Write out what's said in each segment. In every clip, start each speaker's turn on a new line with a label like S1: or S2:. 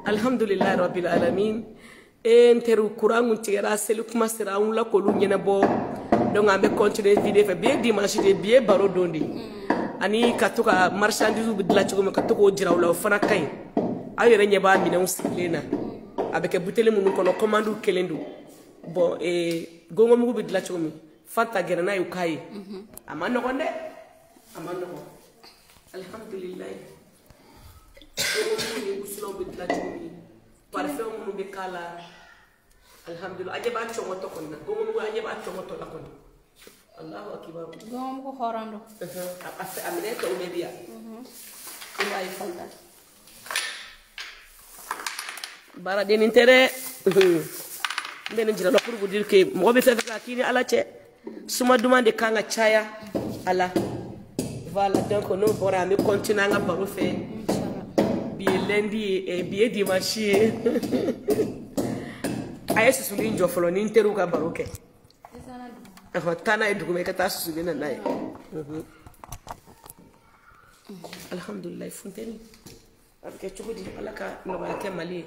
S1: alhamdulillah rabbil alamin enteru kurangu tigera selu kuma sera un la kolu nyene bo donc ambe continuer vidéo fe bien dimanche de bien baro dondi ani katuka marchandise bi dla ci ko katuko jiraw la fana kay ayere nyeba mi na usilena avec bouteille mun ko no commande kelendu bon gongo mu bi dla ci ko mi fanta gere na yu kay amano ko de amano ko alhamdulillah usulo bi dla ci ko mi parfum mu be kala alhamdulillah ajaba chomoto ko na gongo mu ajaba chomoto la ko Allahu akbar
S2: gongo ko horando
S1: afa amene to media ila ifalda bara den intérêt ben jira la pour vous dire que mo be fait kini ala che suma demande kanga chaya ala voilà donc nous bora me continuer nga baro fait bien lundi et bien dimanche ayesu suli njofolo ni interu ka baro ke tana edugume kata suli na nae alhamdulillah fontaine avec chukudi alaka no yake mali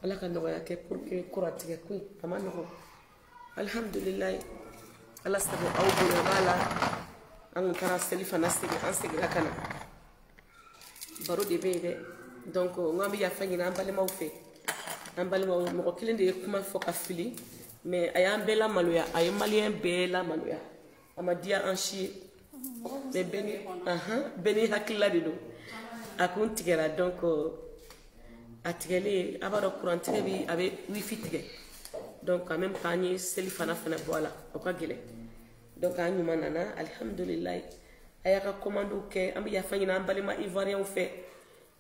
S1: alaka no yake pour que kurati ke ku amano ko alhamdulillah ala sabu au bula bala an kara selifa nasigi an sigira kana baro de bebe donc ngambi ya fanyi na ambale mawfe ambale mo kilinde kuma foka fili mais ayam bela maluya ay malien bela maluya amadia anchi mais beni hakilla de do akun tigera donc atigeli abaro courant bi avec wifi tige donc en même temps ni selifana fana voilà o ka gele donc anyu manana alhamdulillah ayaka commando ke ambi ya fanyina ambali ma ivoirien fait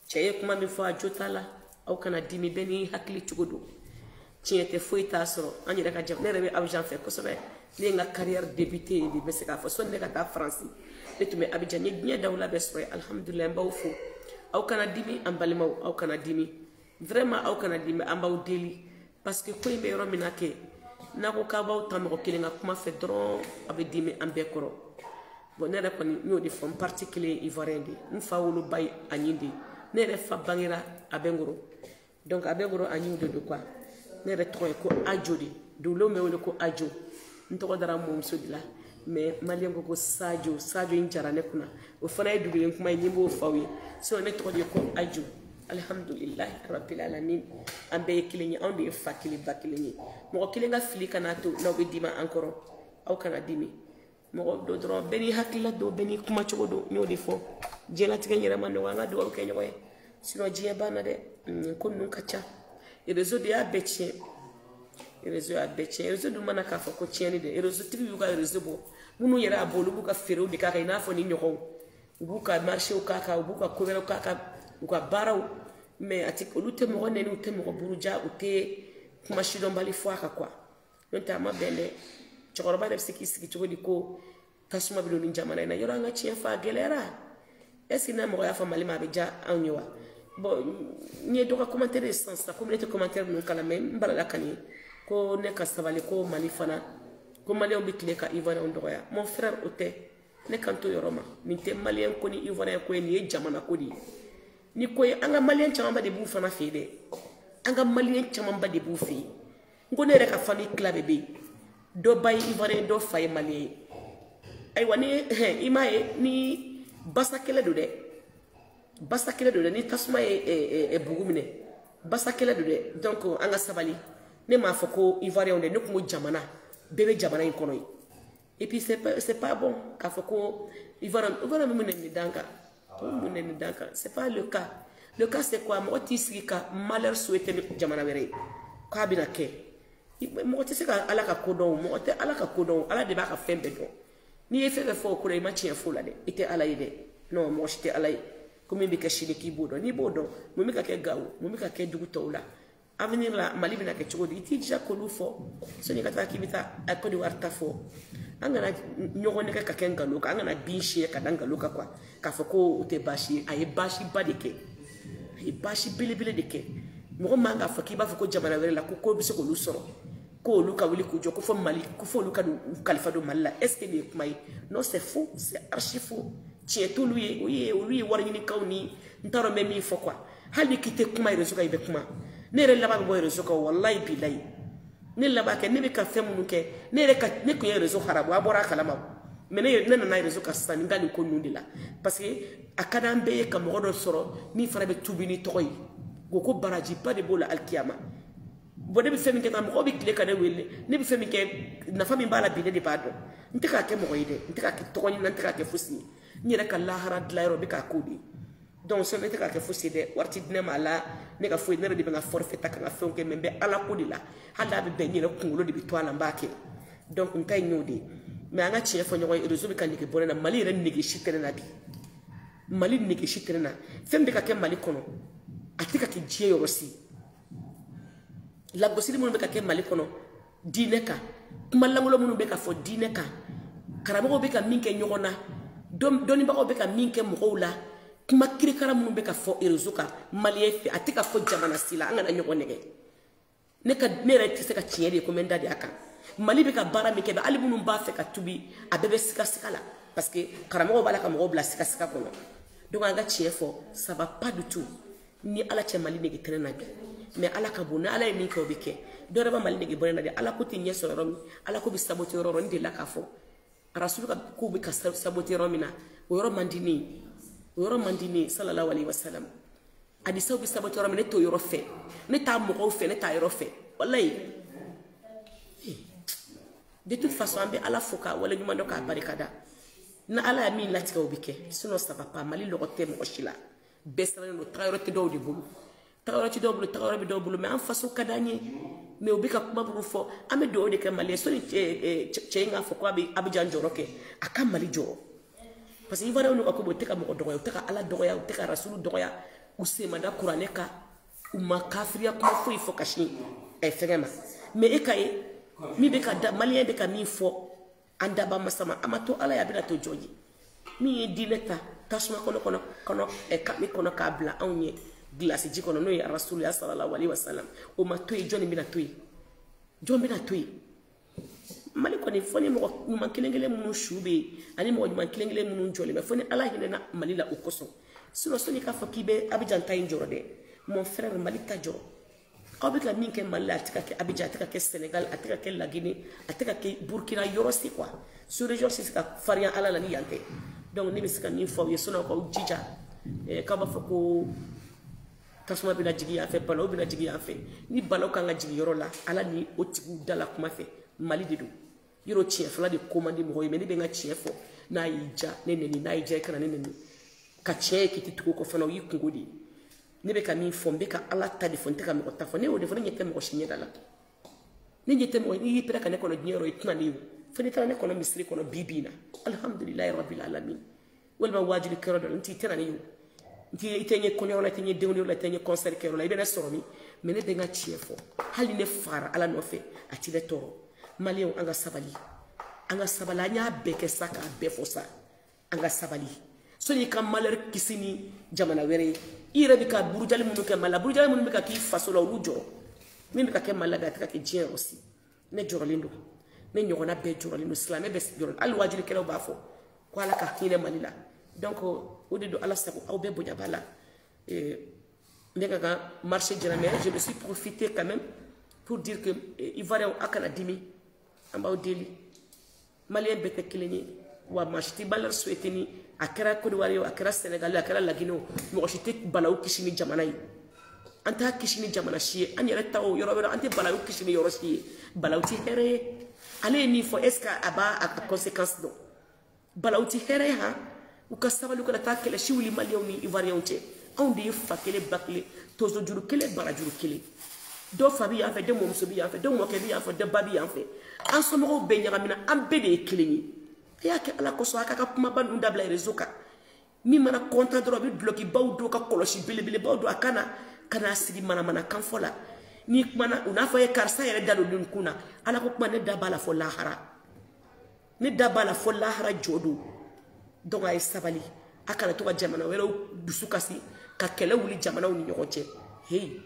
S1: cheye kuma mi fo ajotala au kana dimi beni hakili tugodo tiete foita soro anyi daga jam ne rebe abjan fait ko sobe ni nga carrière débuté di beseka fo sonne ka ta france letume abjan ni dawla besre alhamdulillah mbaw fo au kana dimi ambali ma au kana dimi vraiment au kana dimi ambaw deli parce que koy be romina ke nako kabaw tamko kilinga kuma fait dron abe dimi ambe koro bon ne ko ni ñodi fam particulier ivoirien di mfa wulu bay anyindi ne re fa bangira abengoro donc abengoro anyudo de quoi ne re toy ko ajodi do lo me wole ko ajo ntoko dara mom sodila mais malien ko sadio injara ne kuna o fana du be kuma nyimbo fawi so ne to ko ajo alhamdulillah rabbil alamin ambe kilinyi ande fakili bakili mo kilinga fili kana to no be dima encore au kana dimi mo do dro beni hakila do beni kuma chogodo nyodi fo jela tiganyira mando wanga do ko kenyo way sino jiya bana de kon nun kacha e rezo de abeche rezo du mana ka fo ko tieni de rezo tibi yuga rezo bo munu yera abolu buka fero de ka ina fo ni nyoko buka marché o kaka buka kovelo kaka buka barau mais atik olute mo ne ni ute mo buruja ute kuma shido mbali fo aka kwa nta ma bende chokoroba de siki chogodi ko tasuma bido ni jamana na yoro nga chien fa gelera esina mo ya fa malima beja anyowa bon ni doka commentaire sens la communauté commentaire no kala men mbala la kani ko ne ka savali ko malifana ko malien bitile ka ivoirien ndoya mon frère ote ne kanto yoroma min te malien ko ni ivoirien ko ni jamana ko di ni ko anga malien chamba de bu fana fede anga malien chamba de bu fi ngone reka famille club be do bay ivoirien do fay malien ay wani imaye ni basakele do de ni tasuma e bugumine basakele do de donc anga sabali ne ma foko ivoirien de ne ko jamana bébé jamana in kono et puis c'est pas bon ka foko ivoirien mune ni danka c'est pas le cas c'est quoi mo tisiki ka malheur souhaité jamana wéré ka bina ke mo tisika ala ka kodon mo te ala ka kodon ala de ba ka fembe do ni e febe fo ko le ma chien fo la de ite ala ide non mo chite ala comme bi ka shine ki bodo ni bodo mo mi ka ke gawo mo mi ka ke dugu tawla avenir la mali bina ke chogodi iti ja ko lu fo so ni ka ta kibita a ko di warta fo angana nyogone ka ken galo ka angana binshi ka danga luka kwa ka fo ko te bashi ay bashi badike ay bashi bilibili dike mo manga fo ki ba fo ko jamana wele la ko bi se ko lu soro ko luka wili ku jo ko fo mali ko fo luka du khalifa do malla est ce que ni kuma non c'est faux c'est archi faux tiens tout lui oui warni ni kawni ntaro memi fo quoi hali kite kuma réseau ka ibe kuma ne re laba bo réseau ka wallahi billahi ne laba ke ne be ka fe munu ke ne re ka ne ko réseau harabu abora kalama mais ne na réseau ka sani ngali ko nundi la parce que akada mbe ka mo do soro ni fara be tubini toy go ko baraji pas de bola alkiyama bo de be fe min ke tam ko bi kle ka de wele ne be fe min ke na fami bala bi de bado ntika ke mo ide ntika ke to ni ntika ke fusi ni re ka lahara dlairo be ka kudi donc so ntika ke fusi de warti dine mala ne ka fu ne re de be nga forfait ka nga fe ke membe ala kudi la hala be be ni re kungulo de bi to ala mbake donc nkai nyodi mais anga tie fo nyoy réseau bi kan ni ke bonena mali re nigi shitere na bi mali nigi shitere na fembe ka ke mali kono atika ke jie yorosi la gosili mun be ka ke mali kono dineka kuma langulo mun be ka fo dineka karamo be ka minke nyogona doni ba be ka minke mogola kuma kirikara mun be ka fo réseau ka mali efe atika fo jamana sila anga na nyogonege neka nere tise ka tiere ko menda di aka mali be ka bara mi ke ba ali mun ba fe ka tubi abebe sika sika la parce que karamo ba la ka mo bla sika sika kono donc anga tiefo ça va pas du tout ni ala che mali negi tenena bi mais ala ka bona ala mi ko bike do reba mali negi bona de ala ko tinye so rom ala ko bi sabote ro ndi la ka fo rasul ka ko bi ka sabote romina o yoro mandini sallallahu alaihi wasallam adi saw bi sabote romina to yoro fe ne ta mo ko fe ne ta yoro fe wallahi de toute façon ambe ala foka wala nyuma ndo ka barikada na ala mi latika obike sinon ça va pas mali lokote mo shila besra no trayoroti do di bulu trayoroti do bulu mais en façon kadanye mais obika kuma bulu fo ame do de ke mali so ni nga fo ko abidjan joroke aka mali joro parce que il va no ko bo teka mo dogoya teka ala dogoya teka rasul dogoya usema da qur'aneka umma kafiriya kuma fo ifo kashi e fegema mais e kay mi be ka malien be ka mi fo anda ba masama amato ala ya bela to joji mi dileta tasuma kono e ka mi kono ka bla onye glace ji kono no ya rasul ya sallallahu alaihi wasallam o ma to joni bina to joni bina to mali ko ni foni mo man kilengele munu shube ani mo man kilengele munu joli me foni ala hinena mali la okoso sino soni ka fakibe abidjan tay njorode mon frère mali ta joro kabika minke mali atika ke abidjan atika ke Sénégal atika ke la Guinée atika ke Burkina yoro c'est quoi sur région c'est ka faria ala la ni yante donc ni bisika ni fo yesono ko jija e ka ba foko tasuma bi la jigi ya fe balo bi la jigi ya fe ni balo ka nga jigi yoro la ala ni otigu dala kuma fe mali de do yoro chef la de commande mo yeme ni be nga chef na ija neneni na ija kana neneni ka chef ki tituko ko fana yi kungodi ne be ka min fo be ka ala ta de fonte ka mo ta fo ne o de fo ne nyete mo shinye dala ne nyete mo ni pere ka ne kono nyero itna ni fo ne ta ne kono misri kono bibina alhamdulillah rabbil alamin wal ma wajili kero do nti tena ni nti itenye kono la tenye dewni la tenye concert kero la ibena soromi me ne be nga chiefo hali ne fara ala no fe ati le toro malien anga sabali anga sabala nya beke saka be fosa anga sabali so ni kam maler kisini jamana were ira bika burujali munu ke mala burujali munu bika ki fasola ujo mi bika ke mala ga ke jien aussi ne jorolindo ne nyogona be jorolindo islam be jorol al wajili kelo bafo ko ala ka hine malila donc o de do ala sako aw be bonya bala ndega ga marché jamais je me suis profité quand même pour dire que ivoirien akana dimi amba deli malien bete kileni wa machti balar souhaiteni akara Côte d'Ivoire akara Sénégal akara la Guinée mo chité balaw kishini jamana yi anta kishini jamana shi an yere taw yoro yoro ante balaw kishini yoro shi balaw ti here ale ni fo est-ce que aba a conséquence do balaw ti here ha u ka sabalu kala ta kele shi wuli malien ni ivoirien te on de fa kele bakle tozo juru kele bara juru kele do fabi en fait de mom so bi en fait de mo ke bi en fait de babi en fait en somo be nyagamina am be de kilini yake ala ko so aka ka kuma bandu ndabla rezuka mi mana content dro bi bloki bawdo ka koloshi bilibili bawdo akana kana sigi mana kan fola ni mana una fa e karsa yere dalu dun kuna ala ko kuma ne dabala fo lahara ne dabala fo lahara jodu donc ay sabali akala to ka jamana wero dusukasi ka kele wuli jamana woni nyokoche hey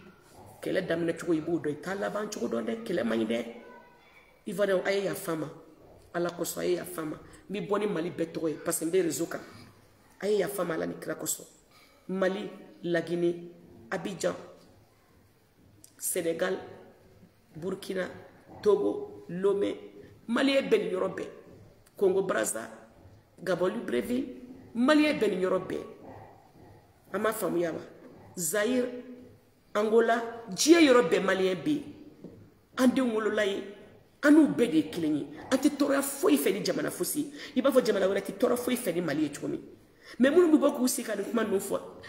S1: kele damna chugo ibo do tala ban chugo do de kele manyide ivade ay ya fama ala ko so ay ya fama mi boni mali betoy parce que mbe rezuka ay ya fama la ni kra ko so mali la Guinée Abidjan, Sénégal, Burkina, Togo, Lomé, Malien Ben Yorobe, Congo Brazza, Gabon Libreville, Malien Ben Yorobe, Ama Famuyama, Zaire, Angola, Djia Yorobe Malien B, Ande Wololaye, Anou Bede Kileni, Ante Tora Foy Fedi Jamana Fossi, il va voir Jamana Wati Tora Foy Fedi Malien Choumi. Mais moi, nous beaucoup aussi quand nous fois.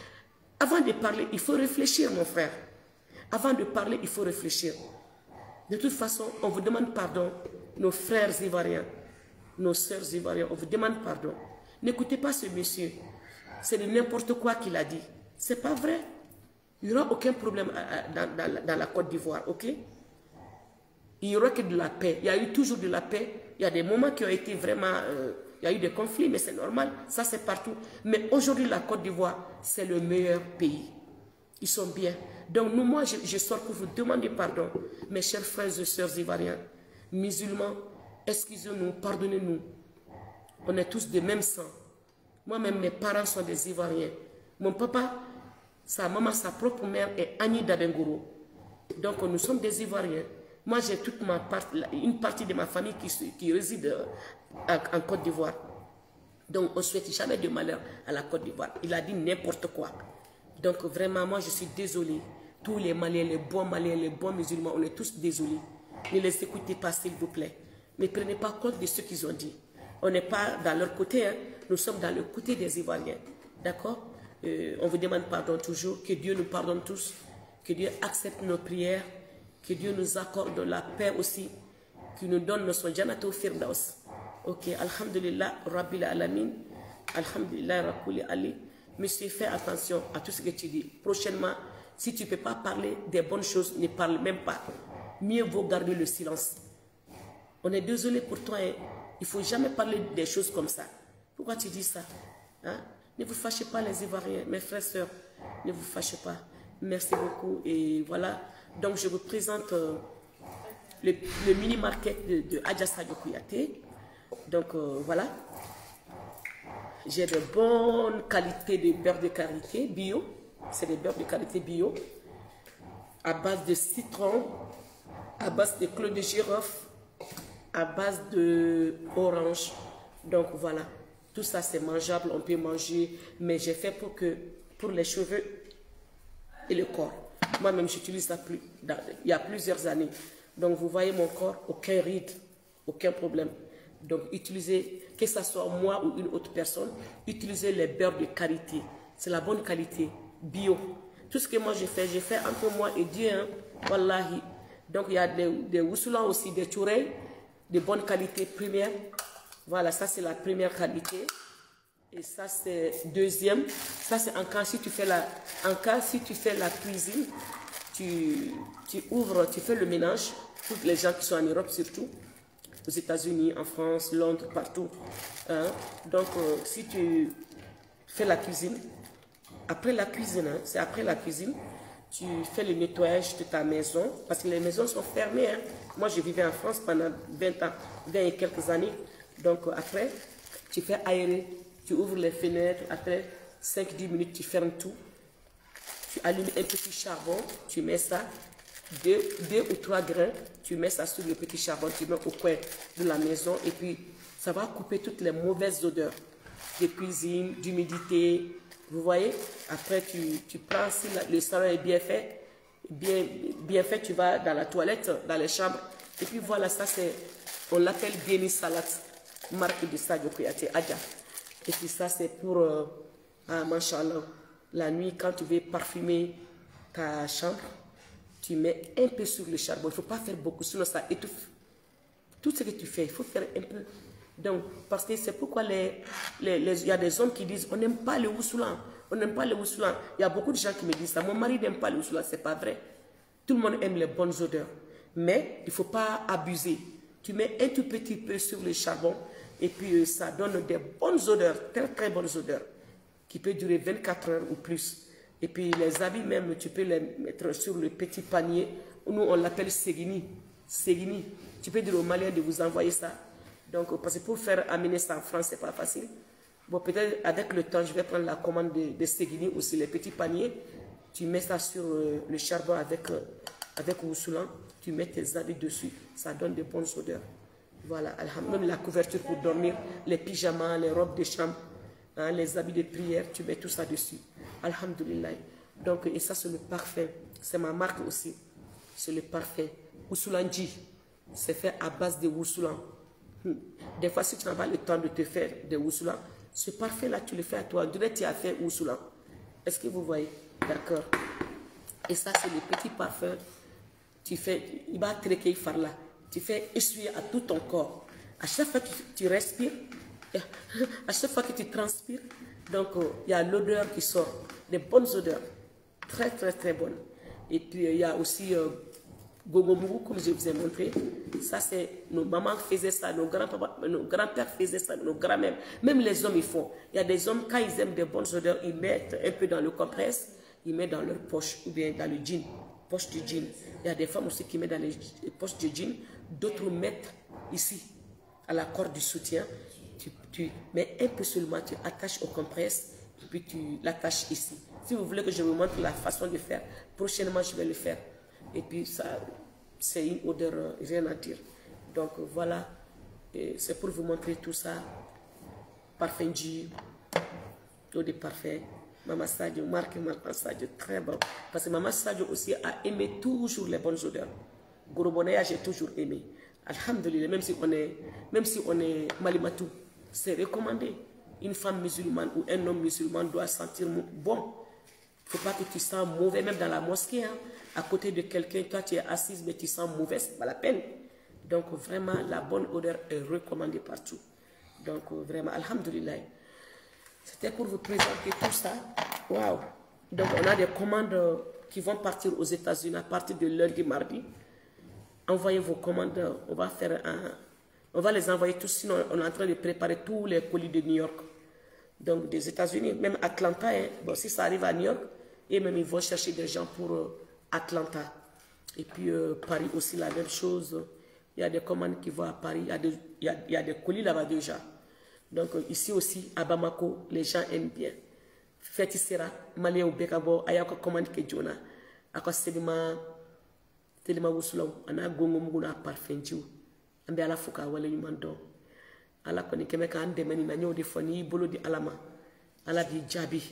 S1: Avant de parler, il faut réfléchir, mon frère. Avant de parler, il faut réfléchir. De toute façon, on vous demande pardon, nos frères ivoiriens, nos sœurs ivoiriens, on vous demande pardon. N'écoutez pas ce monsieur. C'est de n'importe quoi qu'il a dit. C'est pas vrai. Il n'y aura aucun problème dans la Côte d'Ivoire, ok? Il n'y aura que de la paix. Il y a eu toujours de la paix. Il y a des moments qui ont été vraiment... il y a eu des conflits, mais c'est normal. Ça, c'est partout. Mais aujourd'hui, la Côte d'Ivoire, c'est le meilleur pays. Ils sont bien. Donc, nous, moi, je sors pour vous demander pardon. Mes chers frères et sœurs ivoiriens, musulmans, excusez-nous, pardonnez-nous. On est tous de même sang. Moi-même, mes parents sont des Ivoiriens. Mon papa, sa maman, sa propre mère est Annie Dabengoro. Donc, nous sommes des Ivoiriens. Moi, j'ai toute une partie de ma famille qui réside en Côte d'Ivoire. Donc, on ne souhaite jamais de malheur à la Côte d'Ivoire. Il a dit n'importe quoi. Donc, vraiment, moi, je suis désolée. Tous les Maliens, les bons musulmans, on est tous désolés. Ne les écoutez pas, s'il vous plaît. Ne prenez pas compte de ce qu'ils ont dit. On n'est pas dans leur côté, hein. Nous sommes dans le côté des Ivoiriens. D'accord? On vous demande pardon toujours. Que Dieu nous pardonne tous. Que Dieu accepte nos prières. Que Dieu nous accorde la paix aussi. Qu'il nous donne son Janato Firdaus. Ok, Alhamdulillah, Rabbil Alamin. Alhamdulillah, Rakuli Ali. Monsieur, fais attention à tout ce que tu dis. Prochainement, si tu ne peux pas parler des bonnes choses, ne parle même pas. Mieux vaut garder le silence. On est désolé pour toi. Hein. Il ne faut jamais parler des choses comme ça. Pourquoi tu dis ça? Hein? Ne vous fâchez pas les Ivoiriens, mes frères et sœurs. Ne vous fâchez pas. Merci beaucoup. Et voilà. Donc, je vous présente le mini-market de Adja Sadio Kouyaté. Donc, voilà. J'ai de bonnes qualités de beurre de qualité bio. C'est des beurres de qualité bio. À base de citron, à base de clous de girofle, à base d'orange. Donc, voilà. Tout ça, c'est mangeable. On peut manger. Mais j'ai fait pour les cheveux et le corps. Moi-même, j'utilise ça il y a plusieurs années. Donc, vous voyez mon corps, aucun ride, aucun problème. Donc, utilisez, que ce soit moi ou une autre personne, utilisez les beurres de qualité. C'est la bonne qualité, bio. Tout ce que moi j'ai fait entre moi et Dieu, hein, wallahi. Donc, il y a des woussoulans aussi, des tourelles, de bonne qualité première. Voilà, ça c'est la première qualité. Et ça c'est deuxième. Ça c'est en cas si tu fais la cuisine, tu ouvres, tu fais le ménage. Toutes les gens qui sont en Europe surtout, aux États-Unis, en France, Londres, partout. Hein? Donc si tu fais la cuisine, après la cuisine, hein, c'est après la cuisine, tu fais le nettoyage de ta maison, parce que les maisons sont fermées. Hein. Moi je vivais en France pendant 20 ans, 20 et quelques années. Donc après, tu fais aérer. Tu ouvres les fenêtres, après 5-10 minutes, tu fermes tout. Tu allumes un petit charbon, tu mets ça, 2 ou 3 grains, tu mets ça sur le petit charbon, tu mets au coin de la maison et puis ça va couper toutes les mauvaises odeurs de cuisine, d'humidité. Vous voyez? Après, tu prends, si le salon est bien fait, tu vas dans la toilette, dans les chambres. Et puis voilà, ça c'est, on l'appelle Bieni Salat, marque de Sadio Kouyaté, Adja. Et puis ça, c'est pour, Masha'Allah, la nuit, quand tu veux parfumer ta chambre, tu mets un peu sur le charbon. Il ne faut pas faire beaucoup, sinon ça étouffe. Tout ce que tu fais, il faut faire un peu. Donc, parce que c'est pourquoi il y a des hommes qui disent, on n'aime pas le woussoulan, on n'aime pas le woussoulan. Il y a beaucoup de gens qui me disent ça. Mon mari n'aime pas le woussoulan, c'est pas vrai. Tout le monde aime les bonnes odeurs. Mais il ne faut pas abuser. Tu mets un tout petit peu sur le charbon, et puis ça donne des bonnes odeurs, très très bonnes odeurs, qui peuvent durer 24 heures ou plus. Et puis les habits même, tu peux les mettre sur le petit panier. Nous on l'appelle Segini. Segini. Tu peux dire aux Maliens de vous envoyer ça. Donc parce que pour faire amener ça en France, c'est pas facile. Bon, peut-être avec le temps, je vais prendre la commande de Segini aussi, les petits paniers. tu mets ça sur le charbon avec Wussulan, tu mets tes habits dessus, ça donne de bonnes odeurs. Voilà, alhamdoulilah, même la couverture pour dormir, les pyjamas, les robes de chambre, hein, les habits de prière, tu mets tout ça dessus. Alhamdoulilah. Donc, et ça, c'est le parfum. C'est ma marque aussi. C'est le parfum. Wussulanji, c'est fait à base de Wussulan. Des fois, si tu n'as pas le temps de te faire des Wussulan, ce parfum-là, tu le fais à toi. On dirait que tu as fait Wussulan. Est-ce que vous voyez? D'accord. Et ça, c'est le petit parfum. Tu fais, il va traquer par là. Tu fais essuyer à tout ton corps. À chaque fois que tu respires, à chaque fois que tu transpires, donc il y a l'odeur qui sort, des bonnes odeurs, très très très bonnes. Et puis il y a aussi Gogomougou, comme je vous ai montré. Ça, c'est nos mamans faisaient ça, nos grands-pères faisaient ça, nos grands-mères. Même les hommes, ils font. Il y a des hommes, quand ils aiment des bonnes odeurs, ils mettent un peu dans le compresse, ils mettent dans leur poche ou bien dans le jean, poche du jean. Il y a des femmes aussi qui mettent dans les poches du jean, d'autres mettent ici, à la corde du soutien. Tu mets un peu seulement, tu attaches au compresse, et puis tu l'attaches ici. Si vous voulez que je vous montre la façon de faire, prochainement je vais le faire. Et puis ça, c'est une odeur, rien à dire. Donc voilà, c'est pour vous montrer tout ça. Parfum G, eau de parfum. Maman Sadio, marque Maman Sadio, très bon. Parce que Maman Sadio aussi a aimé toujours les bonnes odeurs. Gorobonaya, j'ai toujours aimé. Alhamdulillah, même si on est Malimatou, c'est recommandé. Une femme musulmane ou un homme musulman doit sentir bon. Il ne faut pas que tu sens mauvais, même dans la mosquée. Hein, à côté de quelqu'un, toi tu es assise, mais tu sens mauvais, c'est pas la peine. Donc vraiment, la bonne odeur est recommandée partout. Donc vraiment, alhamdulillah. C'était pour vous présenter tout ça. Waouh! Donc on a des commandes qui vont partir aux États-Unis à partir de lundi, mardi. Envoyez vos commandes, on va les envoyer tous, sinon on est en train de préparer tous les colis de New York. Donc des États-Unis, même Atlanta, hein. Bon, si ça arrive à New York, et même ils vont chercher des gens pour Atlanta. Et puis Paris aussi, la même chose. Il y a des commandes qui vont à Paris, il y a des colis là-bas déjà. Donc ici aussi, à Bamako, les gens aiment bien. Feti sera, Malé ou Bekabo, ayako commande que Jona, ako Telema Wusulaw, ana gongo muguna parfum jiw. Ambe ala fuka wala nyumando. Ala koni keme ka ande mani na nyo de foni bolo di alama. Ala di jabi.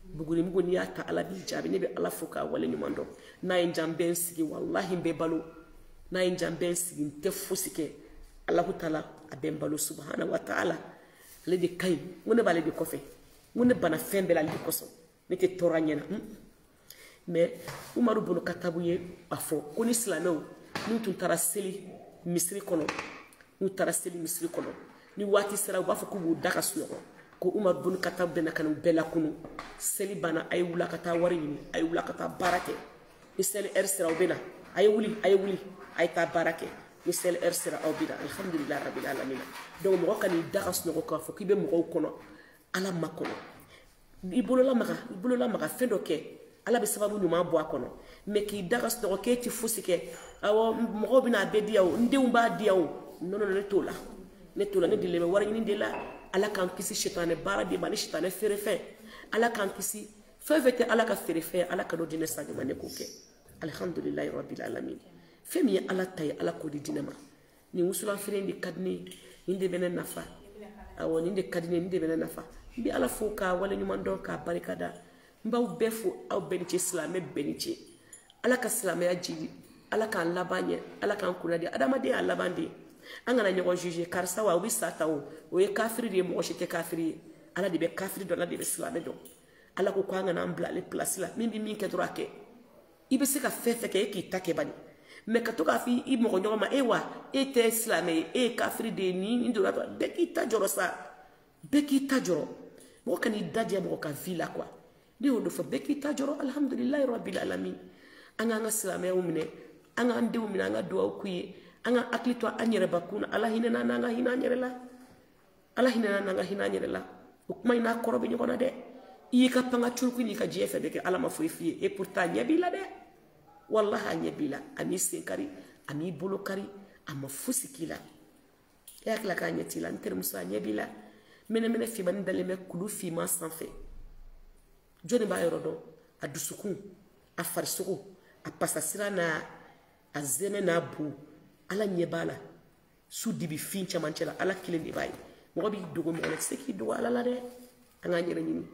S1: Buguni muguni yata ala di jabi nebe ala fuka wala nyumando. Na injambe sigi wallahi mbe balo. Na injambe sigi nte fusike. Allahu taala abembalo subhanahu wa ta'ala. Le de kay, ngone bale de kofe. Ngone bana fembe la di koso. Nete toranyena. Mais Umaru Bono Katabuye a fo koni silamɛw n'u tun taara seli misiri kɔnɔ ni waati sera u b'a fɔ k'u b'u da ka sunɔgɔ ko Umaru Bono Katabu bɛna ka n'u bɛɛ lakunu seli banna a ye wuli a ka taa wari ɲini a ye wuli a ka taa baara kɛ ni seli heure sera u bɛna a ye wuli a ye taa baara kɛ ni seli heure sera aw bɛna alhamdulilahi rabbil alamin donc mɔgɔ ka n'i da ka sunɔgɔ k'a fɔ k'i bɛ mɔgɔw kɔnɔ ala ma kɔnɔ i bolola maga fɛn dɔ kɛ ala be sababu ɲuman bɔ a kɔnɔ mais k'i da ka sunɔgɔ k'e ti fosi kɛ awɔ mɔgɔw bɛna a bɛɛ di yan o n denw b'a di yan o non ne t'o la ne dilen bɛ wari ɲini de la ala k'an kisi sitanɛ baara de ma ni sitanɛ feerefɛn ala k'an kisi fɛn fɛn tɛ ala ka feerefɛn ala ka n'o di ne sa ma ne k'o kɛ alhamdulilahi rabbil alamin fɛn min ye ala ta ye ala k'o di di ne ma nin wusulan feere de ka di ne ye nin de bɛ ne nafa awɔ nin de ka di ne ye nin de bɛ ne nafa n bɛ ala fo k'a waleɲuman dɔn k'a barikada n b'aw bɛɛ fo aw bɛɛ ni ce silamɛ bɛɛ ni ce ala ka silamɛya jigi ala k'an laban ɲɛ ala k'an kunna di adamaden y'a laban de ye an kana ɲɔgɔn juge karisa wa o bɛ sa ta o ye kafiri de ye mɔgɔ si tɛ kafiri ye ala de bɛ kafiri dɔn ala de bɛ silamɛ dɔn ala ko k'an kana an bila ale pilasi la min bɛ min kɛ dɔrɔn a kɛ i bɛ se ka fɛn fɛn kɛ e k'i ta kɛ bani mɛ ka to k'a fɔ i mɔgɔ ɲɔgɔn ma e wa e tɛ silamɛ ye e ye kafiri de ye nin donna bɛɛ k'i ta jɔrɔ sa bɛɛ k'i ta jɔrɔ mɔgɔ kan'i da jɛ mɔgɔ ka vi la quoi ne y'o de fɔ bɛɛ k'i ta jɔrɔ alhamdulilahi rabbil alamin an k'an ka silamɛyaw minɛ an k'an denw minɛ an ka duwawu k'u ye an ka hakili to an yɛrɛbakun na ala hinɛ n'an ka hinɛ an yɛrɛ la ala hinɛ n'an ka hinɛ an yɛrɛ la o kuma in n'a kɔrɔ bɛ ɲɔgɔn na dɛ i y'i ka panga curuku n'i ka diɲɛ fɛ bɛɛ kɛ ala ma foyi f'i ye et pourtant a ɲɛ b'i la dɛ wallahi a ɲɛ b'i la a m'i sen kari a m'i bolo kari a ma fosi k'i la e hakili la k'a ɲɛ t'i la n terimuso a ɲɛ b'i la mɛnɛmɛnɛ finmani dalen bɛ kulu finman sanfɛ jɔnni b'a yɔrɔ dɔn a dusukun a farisogo a pasasira na a zeme na bu ala nyebala su dibi fin chamancela ala kilen di bay mo bi dogo mo nek seki dogo ala la de anga nyere ni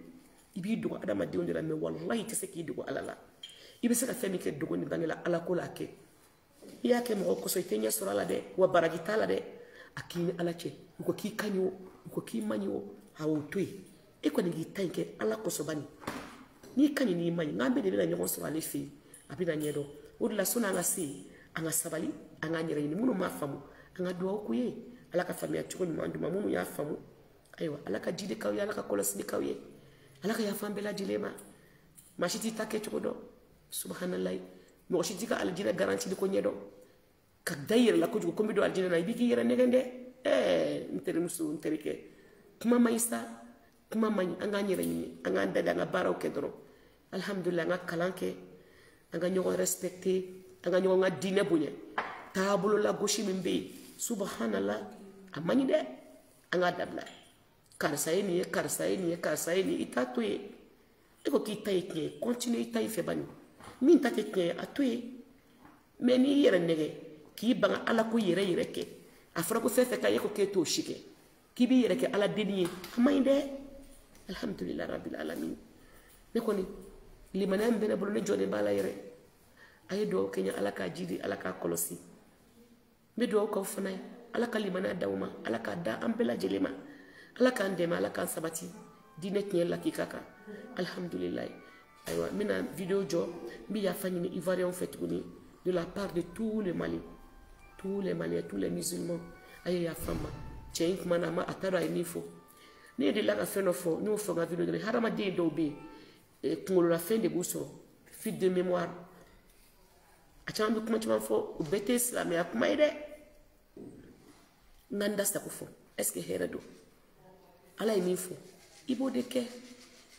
S1: ibi dogo adama de ondira me wallahi te seki dogo ala la ibi saka femi ke dogo ni bangela ala ko la ke ya ke mo ko so itenya sura la de wa baragita la de akini ala che ko ki kanyo ko ki manyo hawo toy e ko ni tanke ala ko so bani ni kanyi ni manyi ngambe de na nyogo sura le fi abina nyedo udla suna ngasi anga sabali anga nyere ni munu mafamu anga duwa ku ye ala ka famia chuko ni manduma munu ya famu aywa ala ka jide kaw ya ala ka kolos ni kaw ye ala ka ya fambela dilema mashiti take chuko do subhanallah mo shiti ka aljina garanti di ko nyedo ka dayir la ko jugo kombi do aljina na ibiki yere negende ntere musu ntere ke kuma maisa kuma mani anga nyere ni anga ndada anga baraw ke doro alhamdulillah anga kalanke anga nyogo respecter anga nyogo nga dine bunye tabulo la goshi mimbe subhanallah amani de anga dabla karsaini itatoye eko kitayekye continue itayi febani min takekye atoye meni yere nege ki banga ala ko yere ke afra ko fefe ka yeko ke to shike ki bi yere ke ala deni amani de alhamdulillah rabbil alamin ne koni limana mbene bolo ne jode bala yere ay do kenya ala ka jidi ala ka kolosi be do ko fanay ala ka limana dawma ala ka da ambela jelema ala ka ndema ala ka sabati dinet nyel la kikaka alhamdulillah aywa mina video jo bi ya fani ni ivoirien fait de la part de tous les Maliens tous les musulmans ay ya fama cheink manama atara inifo ni de la ka fenofo ni o fo ga video de harama de do be pour la fin de Bousso, fuite de mémoire. Acham comment tu m'en faux, ou bête islam et akuma ide. Nanda stakufo. Est-ce que herado? Ala iminfo. Ibo de ke.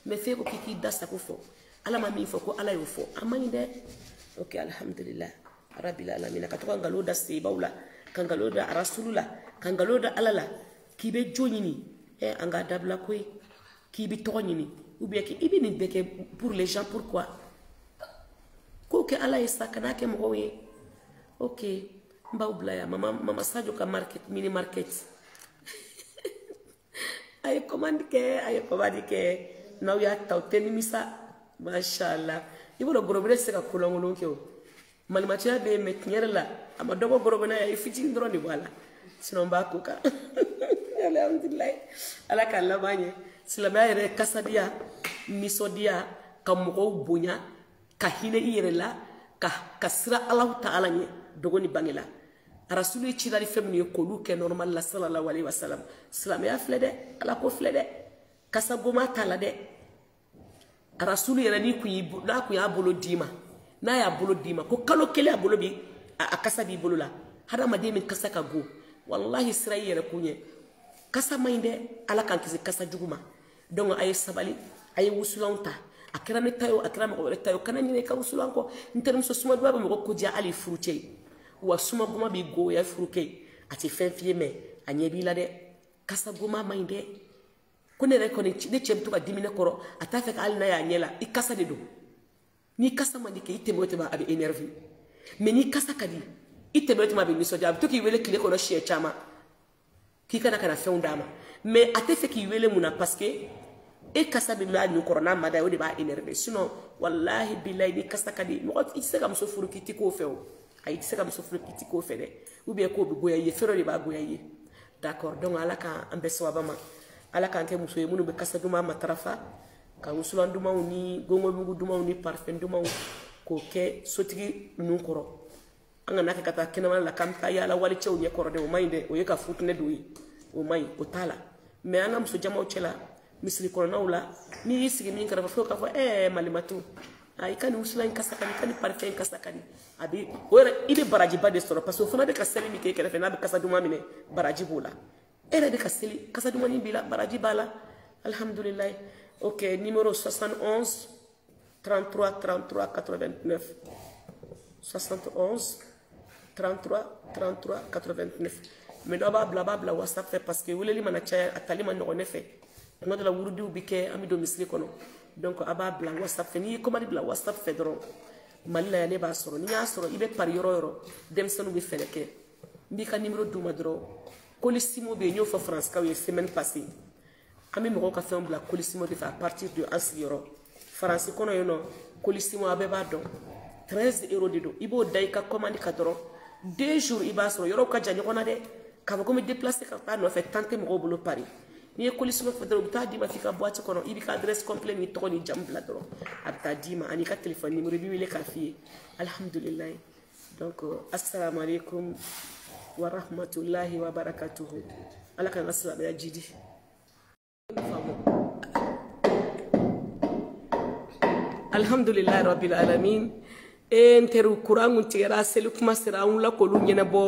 S1: Me fait ko kiki dastakufo. Ala ma minfo ko ala yofo. Amainde. Ok, alhamdulillah. Rabbil alamin. Katoka ngalo da sebaula, kangalo da rasulullah, kangalo da alala. Kibe jonyini. Anga dabla koy. Kibi tonyini. Ou bien qui ibini beke pour les gens pourquoi ko ke ala isakana ke mwowe ok mba ublaya mama sajo ka market mini market ay commande ke na ya tawteni misa mashallah iboro gorobere se ka kolongolo ke o malimatia be metnyere la amadogo gorobena ya ifiti ndro ni wala sinon ba kuka alhamdulillah ala ka labanye silamaya yere kasadia misodia ka mogo bonya ka hine yere la ka sira Allah ta'ala nye dogoni bangela rasulu ci dali femni ko lu ke normal la sallallahu alaihi wasallam silamaya flede ala ko flede kasagoma tala de rasulu yere ni ku na ku ya bolo dima na ya bolo dima ko kalo kele a bolo bi a kasabi bolo la hada made min kasaka go wallahi sira yere kunye kasa mainde ala kan kisi kasa juguma donc ay sabali ay wusulanta akira ne tayo akira mo tayo kana ni ka wusulanko nterum so suma do ba mo ko dia ali fruche wa suma goma bi go ya fruke ati fenfie me anye bi la de kasa goma mainde ko ne rekoni de chemtu ka dimine koro atafe ka ali na ya nyela I kasa de do ni kasa mandi ke ite mote ba abi énervé mais ni kasa kadi ite mote ma bi miso jab to ki wele kile ko no shie chama ki kana kana fe undama mais atefe ki wele muna parce que e kasa bi la ni corona mada o de ba énervé sinon wallahi billahi ni kasa kadi mo ise kam so furu kiti ko fe o ay ise kam so furu kiti ko fe de ou bien ko bi goya ye fero de ba goya ye d'accord donc ala ka ambeso abama ala ka ante muso ye munu be kasa duma matarafa ka musulan duma ni gongo bungu duma ni parfum duma ko ke sotigi nun koro anga naka kata kenama la kamta ya la wali chew nye koro de o mainde o yeka futne doyi o mai o tala mais anga muso jama o chela misri kono nawla ni isigi min kara fo ka fo malimatu ay kan musulan kasakani kan parfum kasakani abi ora ibe baraji bade soro parce que fona be kasali mi ke kere fe na be kasaduma mine baraji bola era de kasali kasaduma ni bila baraji bala alhamdulillah. Ok, numéro 71 33 33 89 71 33 33 89 mais do ba bla WhatsApp fait parce que wuleli manachaya atali man no nefe ngado la wurudi ubike ami do misli kono donc aba bla WhatsApp fait ni comment bla WhatsApp fait dron mali la ne b'a sɔrɔ ni y'a sɔrɔ i bɛ pari yɔrɔ yɔrɔ denmisɛnninw bɛ fɛɛrɛ kɛ n b'i ka numéro d'u ma dɔrɔn Colissimo bɛ yen n y'o fɔ faranskaw ye semaine passée an bɛ mɔgɔw ka fɛnw bila Colissimo de fɛ à partir de an sigiyɔrɔ faransi kɔnɔ yen nɔ Colissimo a bɛɛ b'a dɔn 13 € de don i b'o da i ka commande ka dɔrɔn 2 jours i b'a sɔrɔ yɔrɔw ka jan ɲɔgɔn na dɛ k'a fɔ ko n bɛ déplacer ka taa nɔfɛ temps tɛ mɔgɔw bolo Paris n'i ye Colissimo fɛ dɔrɔn u bɛ taa d'i ma f'i ka boîte kɔnɔ i b'i ka adresse complète n'i tɔgɔ n'i jamu bila dɔrɔn a bɛ taa d'i ma ani i ka téléphone numéro i b'i wele k'a f'i ye alhamdulilayi donc assalamu alaikum wa rahmatulahi wa barakatuhu ala k'an ka silamɛya jidi alhamdulilayi rabbil alamin n teriw kuran kun tigɛra seli kuma sera an wulila k'olu ɲɛnabɔ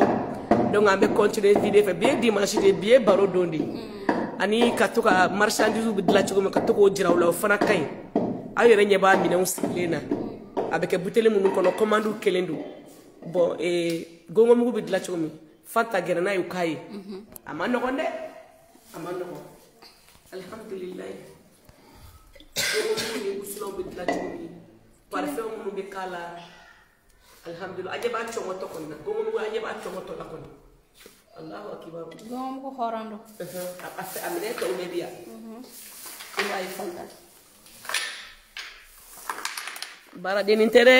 S1: donc an bɛ continuer vidéo fɛ bi ye dimanche de bi ye baro don de ani ka to ka marchandise bɛ dilan cogo min ka to k'o jira u la o fana ka ɲi aw yɛrɛ ɲɛ b'a minɛnw sigilen na a bɛ kɛ buteli minnu kɔnɔ commandes kelen don bon gongomugu bɛ dilan cogo min Fanta gɛrɛ n'a ye u k'a ye a ma nɔgɔn dɛ a ma nɔgɔn alhamdulilayi gongomugu ni wusulanw bɛ dilan cogo min parfum minnu bɛ k'a la alhamdulilayi a ɲɛ b'a cɔngɔtɔ kɔni na gongomugu a ɲɛ b'a cɔngɔtɔ la kɔni Allahu akbar
S2: gongomugu hɔrɔn don
S1: a minɛ tɔw bɛ bi yan i b'a ye Fanta baaradennin tɛ dɛ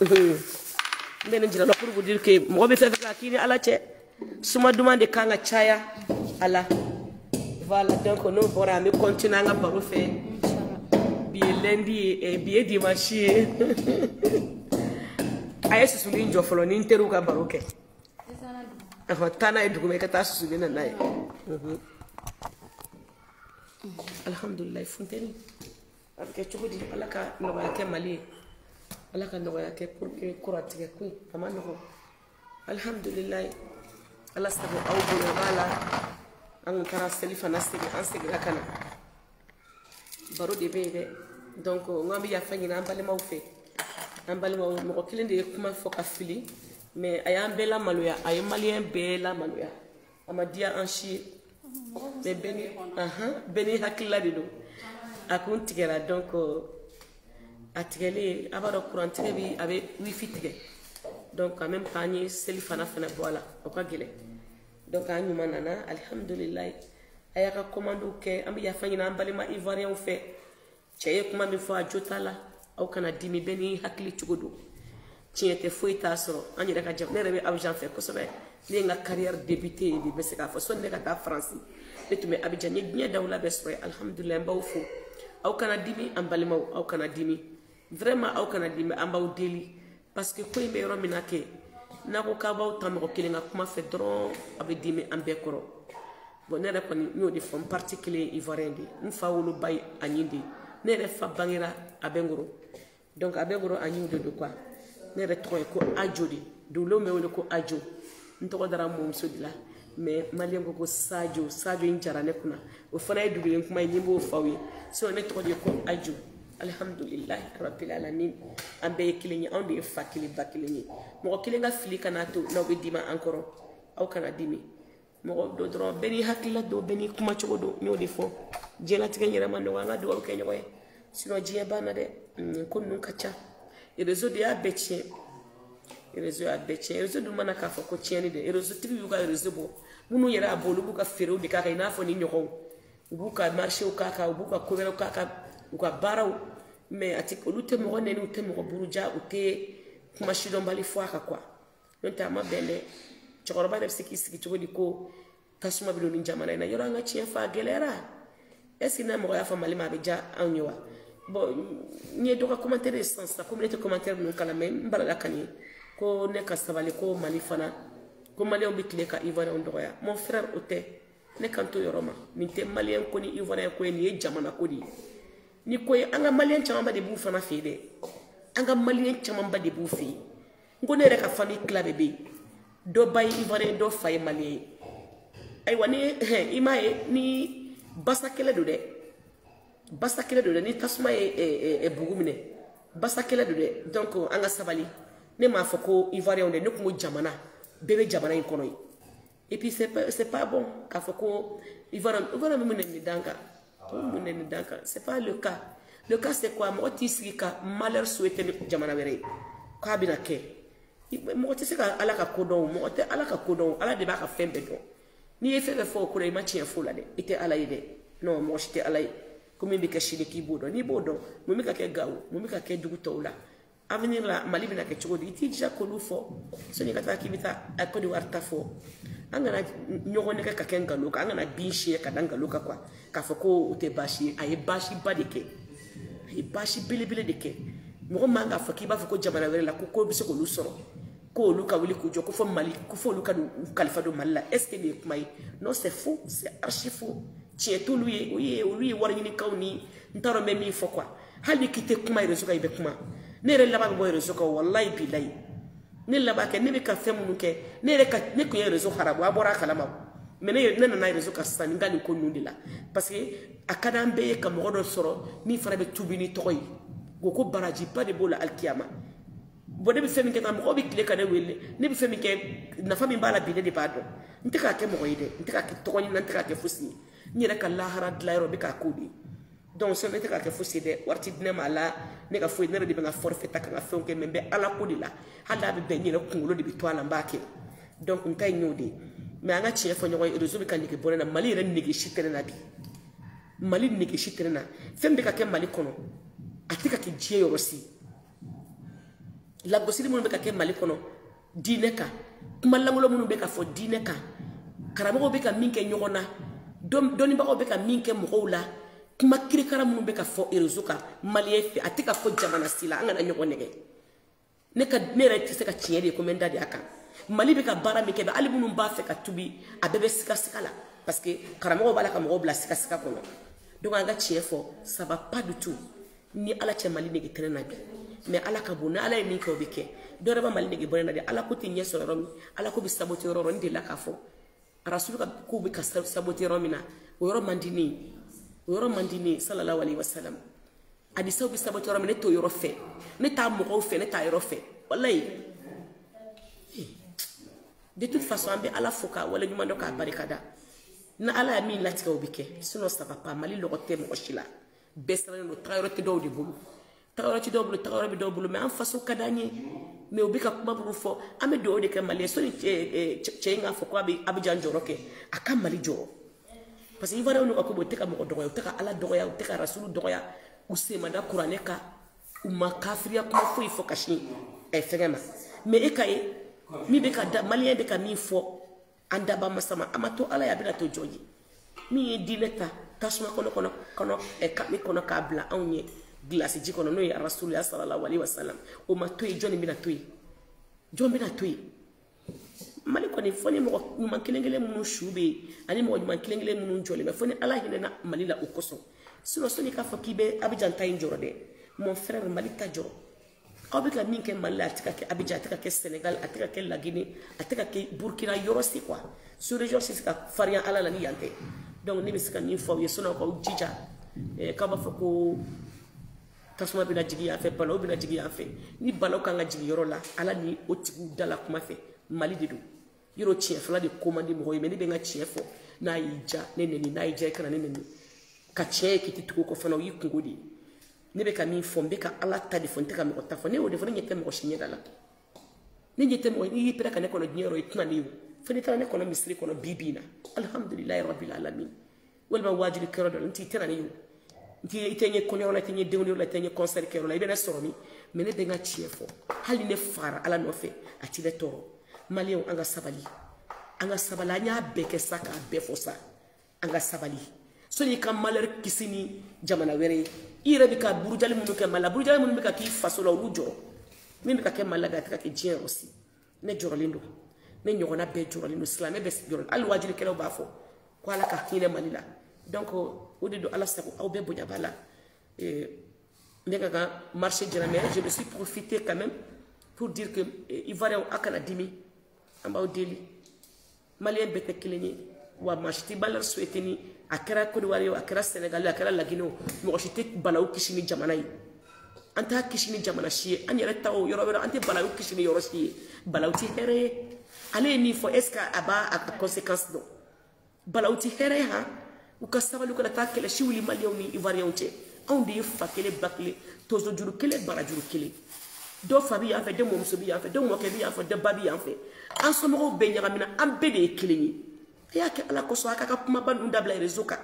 S1: n bɛ nin jira la pour vous dire que mɔgɔ bɛ fɛn fɛn k'a k'i ni ala cɛ suma duman de kan ka caya a la voilà donc n'o bɔra an bɛ continuer an ka baro fɛ bi ye lundi ye bi ye dimanche ye a ye susuli jɔ fɔlɔ ni n teriw ka baro kɛ taa n'a ye duguma i ka taa susuli na n'a ye alhamdulilayi funteni a bɛ kɛ cogo di ala ka nɔgɔya kɛ mali ye ala ka nɔgɔya kɛ pour que kuratigɛ ko a ma nɔgɔ alhamdulilayi ala sago aw bolo b'a la an kun taara seli fana segin an seginna ka na baro de bɛ yen dɛ donc n ko an bɛ yafa ɲini an balimaw fɛ an balimaw mɔgɔ kelen de ye kuma fɔ ka fili mais a y'an bɛɛ lamaloya a ye maliyɛn bɛɛ lamaloya a ma diya an si ye mais bɛɛ ni hakilila de don a kun tigɛra donc a tigɛlen a b'a dɔn kurantigɛ bi a bɛ wifi tigɛ donc en même temps an ye seli fana bɔ a la o ka gɛlɛn donc an ɲuman nana alhamdulilayi a y'a ka commandes kɛ an bɛ yafa ɲini an balima ivoiriyɛnw fɛ cɛ ye kuma min fɔ a jo t'a la aw kana dimi bɛɛ ni hakili cogo don tiɲɛ tɛ foyi t'a sɔrɔ an yɛrɛ ka jɛ ne yɛrɛ bɛ Abidjan fɛ kosɛbɛ ne ye n ka carrière débuté de bɛ se k'a fɔ sɔnni ne ka taa Faransi ne tun bɛ Abidjan n ye diɲɛ dawula bɛɛ sɔrɔ yen alhamdulilayi n b'aw fo aw kana dimi an balimaw aw kana dimi vraiment aw kana dimi an b'aw deli parce que ko in bɛ yɔrɔ min na kɛ n'a ko k'a b'aw ta mɔgɔ kelen ka kuma fɛ dɔrɔn a bɛ dimi an bɛɛ kɔrɔ bon ne yɛrɛ kɔni n y'o de fɔ n parti kelen ye ivoiriyɛn de ye n fa woloba ye a ɲin de ye ne yɛrɛ fa bangera a bɛ n kɔrɔ donc a bɛ n kɔrɔ a ɲin de don quoi ne yɛrɛ tɔgɔ ye ko Ajo de dugulenw bɛ wele ko Ajo n tɔgɔ dara n mɔmuso de la mais maliyɛn ko Sadio in jara ne kunna o fana ye dugulen kuma ye ni n b'o f'aw ye sinon ne tɔgɔ de ye ko Ajo alhamdulilayi rabbil alamin an bɛɛ ye kelen ye anw de ye fa kelen ba kelen ye mɔgɔ kelen ka fili kana to n'aw bɛ dimi an kɔrɔ aw kana dimi mɔgɔ dɔ dɔrɔn bɛɛ n'i hakilila don bɛɛ n'i kuma cogo don n y'o de fɔ diɲɛlatigɛ yɛrɛ ma nɔgɔ an ka dugawu kɛ ɲɔgɔn ye sinon diɲɛ banna dɛ ko ninnu ka ca réseau de y'a bɛɛ tiɲɛ réseau y'a bɛɛ tiɲɛ réseau dun mana k'a fɔ ko tiɲɛni dɛ réseau tigiw y'u ka réseau bɔ minnu yɛrɛ y'a bɔ olu b'u ka feerew de k'a kan i n'a fɔ ni ɲɔgɔnw u b'u ka marchéw k'a kan u b'u ka ko wɛrɛw k'a kan u ka baaraw mais olu tɛ mɔgɔ nɛni u tɛ mɔgɔ buruja u tɛ kuma sidɔnbali fɔ a kan quoi n'o tɛ a ma bɛn dɛ cɛkɔrɔba yɛrɛ bɛ se k'i sigi cogo di ko tasuma bɛ don nin jamana in na yɔrɔ an ka tiɲɛ fɔ a gɛlɛyara est ce que n'a mɔgɔ y'a fɔ mali ma a bɛ diya anw ye wa bon n ye dɔ ka commentaire ye sisan sisan komi ne tɛ commentaire ninnu kalan mais n balala ka nin ko ne ka sabali ko mali fana ko maliyɛnw bɛ tile ka ivoiriyɛnw dɔgɔya mon frère o tɛ ne kan to yɔrɔ ma nin tɛ maliyɛn ko ni ivoiriyɛn ko ye nin ye jamana ko de ye ni ko ye an ka maliyɛn camanba de b'u fana fɛ yen dɛ an ka maliyɛn camanba de b'u fɛ yen n ko ne yɛrɛ ka famille tila bɛɛ bɛ yen dɔ ba ye ivoiriyɛn dɔ fa ye maliyɛn ye ayiwa ni i m'a ye ni basa kɛlɛ don dɛ basa kɛlɛ don dɛ ni tasuma ye bugu minɛ basa kɛlɛ don dɛ donc an ka sabali ne m'a fɔ ko ivoiriyɛnw dɛ ne kun ko jamana bɛɛ bɛ jamana in kɔnɔ ye et puis c'est pas bon k'a fɔ ko ivoiriyɛn bɛ mun nɛni dan kan mun nɛni dan kan c'est pas le cas c'est quoi mɔgɔ t'i sigi ka malheur souhaiter jamana wɛrɛ ye k'a bɛna kɛ mɔgɔ tɛ se ka ala ka ko dɔn mɔgɔ tɛ ala ka ko dɔn ala de b'a ka fɛn bɛɛ dɔn n'i ye fɛn fɛn fɔ o ko la i ma tiɲɛ fo la dɛ i tɛ ala ye dɛ non mɔgɔ si tɛ ala ye ko min bɛ kɛ sini k'i b'o dɔn n'i b'o dɔn mun bɛ ka kɛ Gawo mun bɛ ka kɛ dugu tɔw la avenir la Mali bɛna kɛ cogo di i t'i jija k'olu fɔ sani ka taa k'i bɛ taa Côte d'Ivoire ta fɔ an kana ɲɔgɔn nɛgɛ ka kɛ nkalon kan an kana bin siɲɛ ka da nkalon kan quoi k'a fɔ ko o tɛ baasi ye a ye baasiba de kɛ a ye baasi belebele de kɛ mɔgɔ man k'a fɔ k'i b'a fɔ ko jamana wɛrɛ la ko bɛ se k'olu sɔrɔ ko olu ka wuli k'u jɔ ko fɔ Mali ko fɔ olu ka kalifa don Mali la est-ce que nin ye kuma ye non c'est faux c'est archi faux tiɲɛ t'olu ye olu ye wari ɲinikaw ni n t'a dɔn n bɛ min fɔ quoi hali ni k'i tɛ kuma réseau kan i bɛ kuma ne yɛrɛ laban bɛ bɔ réseau kan walayi bilayi ne laban kɛ ne bɛ ka fɛn minnu kɛ ne kun ye réseau haramu a bɔra a kalama mais ne nana réseau kan sisan ni n ka nin ko ninnu de la parce que a ka d'an bɛɛ ye ka mɔgɔ dɔ sɔrɔ min fana bɛ tuubi ni tɔgɔ ye ko barajiba de b'o la alikiyama bon ne bɛ fɛn min kɛ nka mɔgɔw bɛ tile ka ne wele ne bɛ fɛn min kɛ nafa min b'a la bi ne de b'a dɔn n tɛ k'a kɛ mɔgɔ ye dɛ n tɛ k'a kɛ tɔgɔ ɲini n tɛ k'a kɛ fosi ye n yɛrɛ ka lahara dilan yɔrɔ bɛ k'a ko de donc sinon ne tɛ k'a kɛ fosi ye dɛ wari ti di ne ma a la ne ka foyi ne yɛrɛ de bɛ n ka forfait ta ka n ka fɛnw kɛ mais n bɛ ala ko de la hali n'a bɛ bɛn n yɛrɛ kunkolo de bɛ to a la n b'a kɛ donc n ta ye y'o de ye mais an ka tiɲɛ fɔ ɲɔgɔn ye réseau bɛ ka nege bɔ ne na Mali yɛrɛ nege si tɛ ne na bi Mali nege si tɛ ne na fɛn bɛ ka kɛ Mali kɔnɔ a tɛ ka kɛ diɲɛ yɔrɔ si lagosili minnu bɛ ka kɛ Mali kɔnɔ diinɛ kan kuma lankolon minnu bɛ ka fɔ diinɛ kan karamɔgɔw bɛ ka min kɛ ɲɔgɔn na dɔnnibagaw bɛ ka min kɛ mɔgɔw la kuma kirikara minnu bɛ ka fɔ réseau kan maliyɛn fɛ a tɛ ka fɔ jamana si la an kana ɲɔgɔn nɛgɛ ne yɛrɛ tɛ se ka tiɲɛ de ye ko n bɛ n da de a kan Mali bɛ ka baara min kɛ hali minnu b'a fɛ ka tubi a bɛɛ bɛ siga la parce que karamɔgɔw b'a la ka mɔgɔw bila siga kɔnɔ donc an ka tiɲɛ fɔ ça va pas du tout ni ala cɛ Mali nege tɛ ne na bi mais ala ka bon ni ala ye min kɛ o bɛ kɛ dɔ wɛrɛ bɛ Mali nege bɔ ne na de ala ko tɛ ɲɛ sɔrɔ yɔrɔ min ala ko bɛ saboter yɔrɔ n delila k'a fɔ rasulu ka kow bɛ ka saboter yɔrɔ min na o yɔrɔ man di ne ye o yɔrɔ man di ne ye sallallahu alayhi wa sallam hadisaw bɛ saboter yɔrɔ min ne t'o yɔrɔ fɛ ne t'a mɔgɔw fɛ ne t'a yɔrɔ fɛ walayi de toute façon an bɛ ala fo k'a waleɲuman dɔn k'a barikada ni ala ye min latigɛ o bɛ kɛ sinon ça va pas Mali lɔgɔ tɛ mɔgɔ si la bɛɛ sirannen don tagayɔrɔ tɛ dɔw de bolo tagayɔrɔ tɛ dɔw bolo tagayɔrɔ bɛ dɔw bolo mais an faso ka d'an ye mais u bɛ ka kuma minnu fɔ an bɛ dugawu de kɛ Mali ye sɔni cɛ in k'a fɔ ko a bɛ Abidjan jɔyɔrɔ kɛ a ka Mali jɔyɔrɔ parce que Ivoiriyɛnw n'u ka ko bɛ u tɛ ka mɔgɔ dɔgɔya u tɛ ka ala dɔgɔya u tɛ ka rasulu dɔgɔya u sen ma da kuranɛ kan u ma kafiriya kuma foyi fɔ ka sin fɛngɛ ma mais e ka ye min bɛ ka da maliyɛn bɛ ka min fɔ an daba masa ma a ma to ala ye a bɛna to jɔn ye min ye diinɛ ta tasuma kɔnɔ kami kɔnɔ k'a bila anw ye gilasi ji kɔnɔ n'o ye rasuluya sallallahu alaihi wasallam o ma to yen jɔn bɛna to yen jɔn bɛna to yen Mali kɔni fɔ ni mɔgɔ ɲuman kelen-kelen minnu su bɛ yen ani mɔgɔ ɲuman kelen-kelen minnu jɔlen bɛ fɔ ni ala hinɛna Mali la o kosɔn sinon sɔnni k'a fɔ k'i bɛ Abidjan ta in jɔrɔ dɛ mon frère Mali ta jɔrɔ aw bɛ ka min kɛ Mali la a tɛ ka kɛ Abidjan a tɛ ka kɛ Sénégal a tɛ ka kɛ Laginɛ a tɛ ka kɛ Burkina yɔrɔ si quoi sous région si se ka farinya ala la ni yan tɛ donc ne bɛ se ka min fɔ aw ye sinon k'aw jija k'a b'a fɔ ko tasuma bɛna jigin yan fɛ balaw bɛna jigin yan fɛ ni balaw kan ka jigin yɔrɔ la ala ni o tigiw dala kuma fɛ Mali de don yɔrɔ tiɲɛ fila de ko man di mɔgɔ ye mais ne bɛ n ka tiɲɛ fɔ n'a y'i ja ne neni n'a y'i ja i kana ne neni ka tiɲɛ ye k'i tɛ tugu o kɔ fana o y'i kungo de ye ne bɛ ka min fɔ n bɛ ka ala ta de fɔ n tɛ ka mɔgɔ ta fɔ ne y'o de fɔ ne ɲɛ tɛ mɔgɔ si ɲɛda la ne ɲɛ tɛ mɔgɔ n'i y'i pɛrɛ ka ne kɔnɔ diɲɛ yɔrɔ i tɛna ne ye o fo ne taara ne kɔnɔ misiri kɔnɔ bi bi in na alhamdulilayi rabbil alamin walima wajibi kɛyɔrɔ dɔ la n t'i tɛna ne ye o i tɛ ɲɛ kɔɲɔyɔrɔ la i tɛ ɲɛ denkundi yɔrɔ la i tɛ ɲɛ concert kɛyɔrɔ la i bɛ ne sɔrɔ min mais ne bɛ n ka tiɲɛ fɔ hali ne fara ala nɔfɛ a ti ne tɔɔrɔ maliyɛnw an ka sabali an y'a bɛɛ kɛ sa k'a bɛɛ fɔ sa an ka sabali sɔnni i ka malheur kisi ni jamana wɛrɛ ye i yɛrɛ bɛ ka burujali minnu kɛ Mali la burujali minnu bɛ ka k'i faso la olu jɔ min bɛ ka kɛ Mali la bi a tɛ ka kɛ diɲɛ yɔrɔ si ne jɔrɔlen don ne ɲɔgɔnna bɛɛ jɔrɔlen don silamɛ bɛ jɔrɔlen hali wajilikɛlaw b'a fɔ ko ala ka hinɛ Mali la donc o de don ala sago aw bɛɛ bonya b'a la ne ka kan marché jɛra mais je me suis profité quand même pour dire que Ivoiriyɛnw a kana dimi an b'aw deli maliyɛn bɛɛ tɛ kelen ye wa maa si tɛ malheur souhaité ni a kɛra Côte d'Ivoire ye a kɛra Sénégal a kɛra Laginɛ o mɔgɔ si tɛ balawu kisi ni jamana ye an t'a kisi ni jamana si ye an yɛrɛ ta o yɔrɔ wɛrɛ an tɛ balawu kisi ni yɔrɔ si ye balawu tɛ hɛrɛ ye ale ye min fɔ est ce que a b'a a conséquence dɔn balawu tɛ hɛrɛ ye han u ka sabali u kana taa kɛlɛsi wuli maliyɛnw ni Ivoiriyɛnw cɛ anw de ye fa kelen ba kelen tonso juru kelen barajuru kelen Do fabi en fait, de mon sobi en fait, de mon kebi en fait, de babi en fait. En ce moment, ben yaramina, en bede kilini. Ya ke ala koso akaka kuma bandu ndabla rezoka.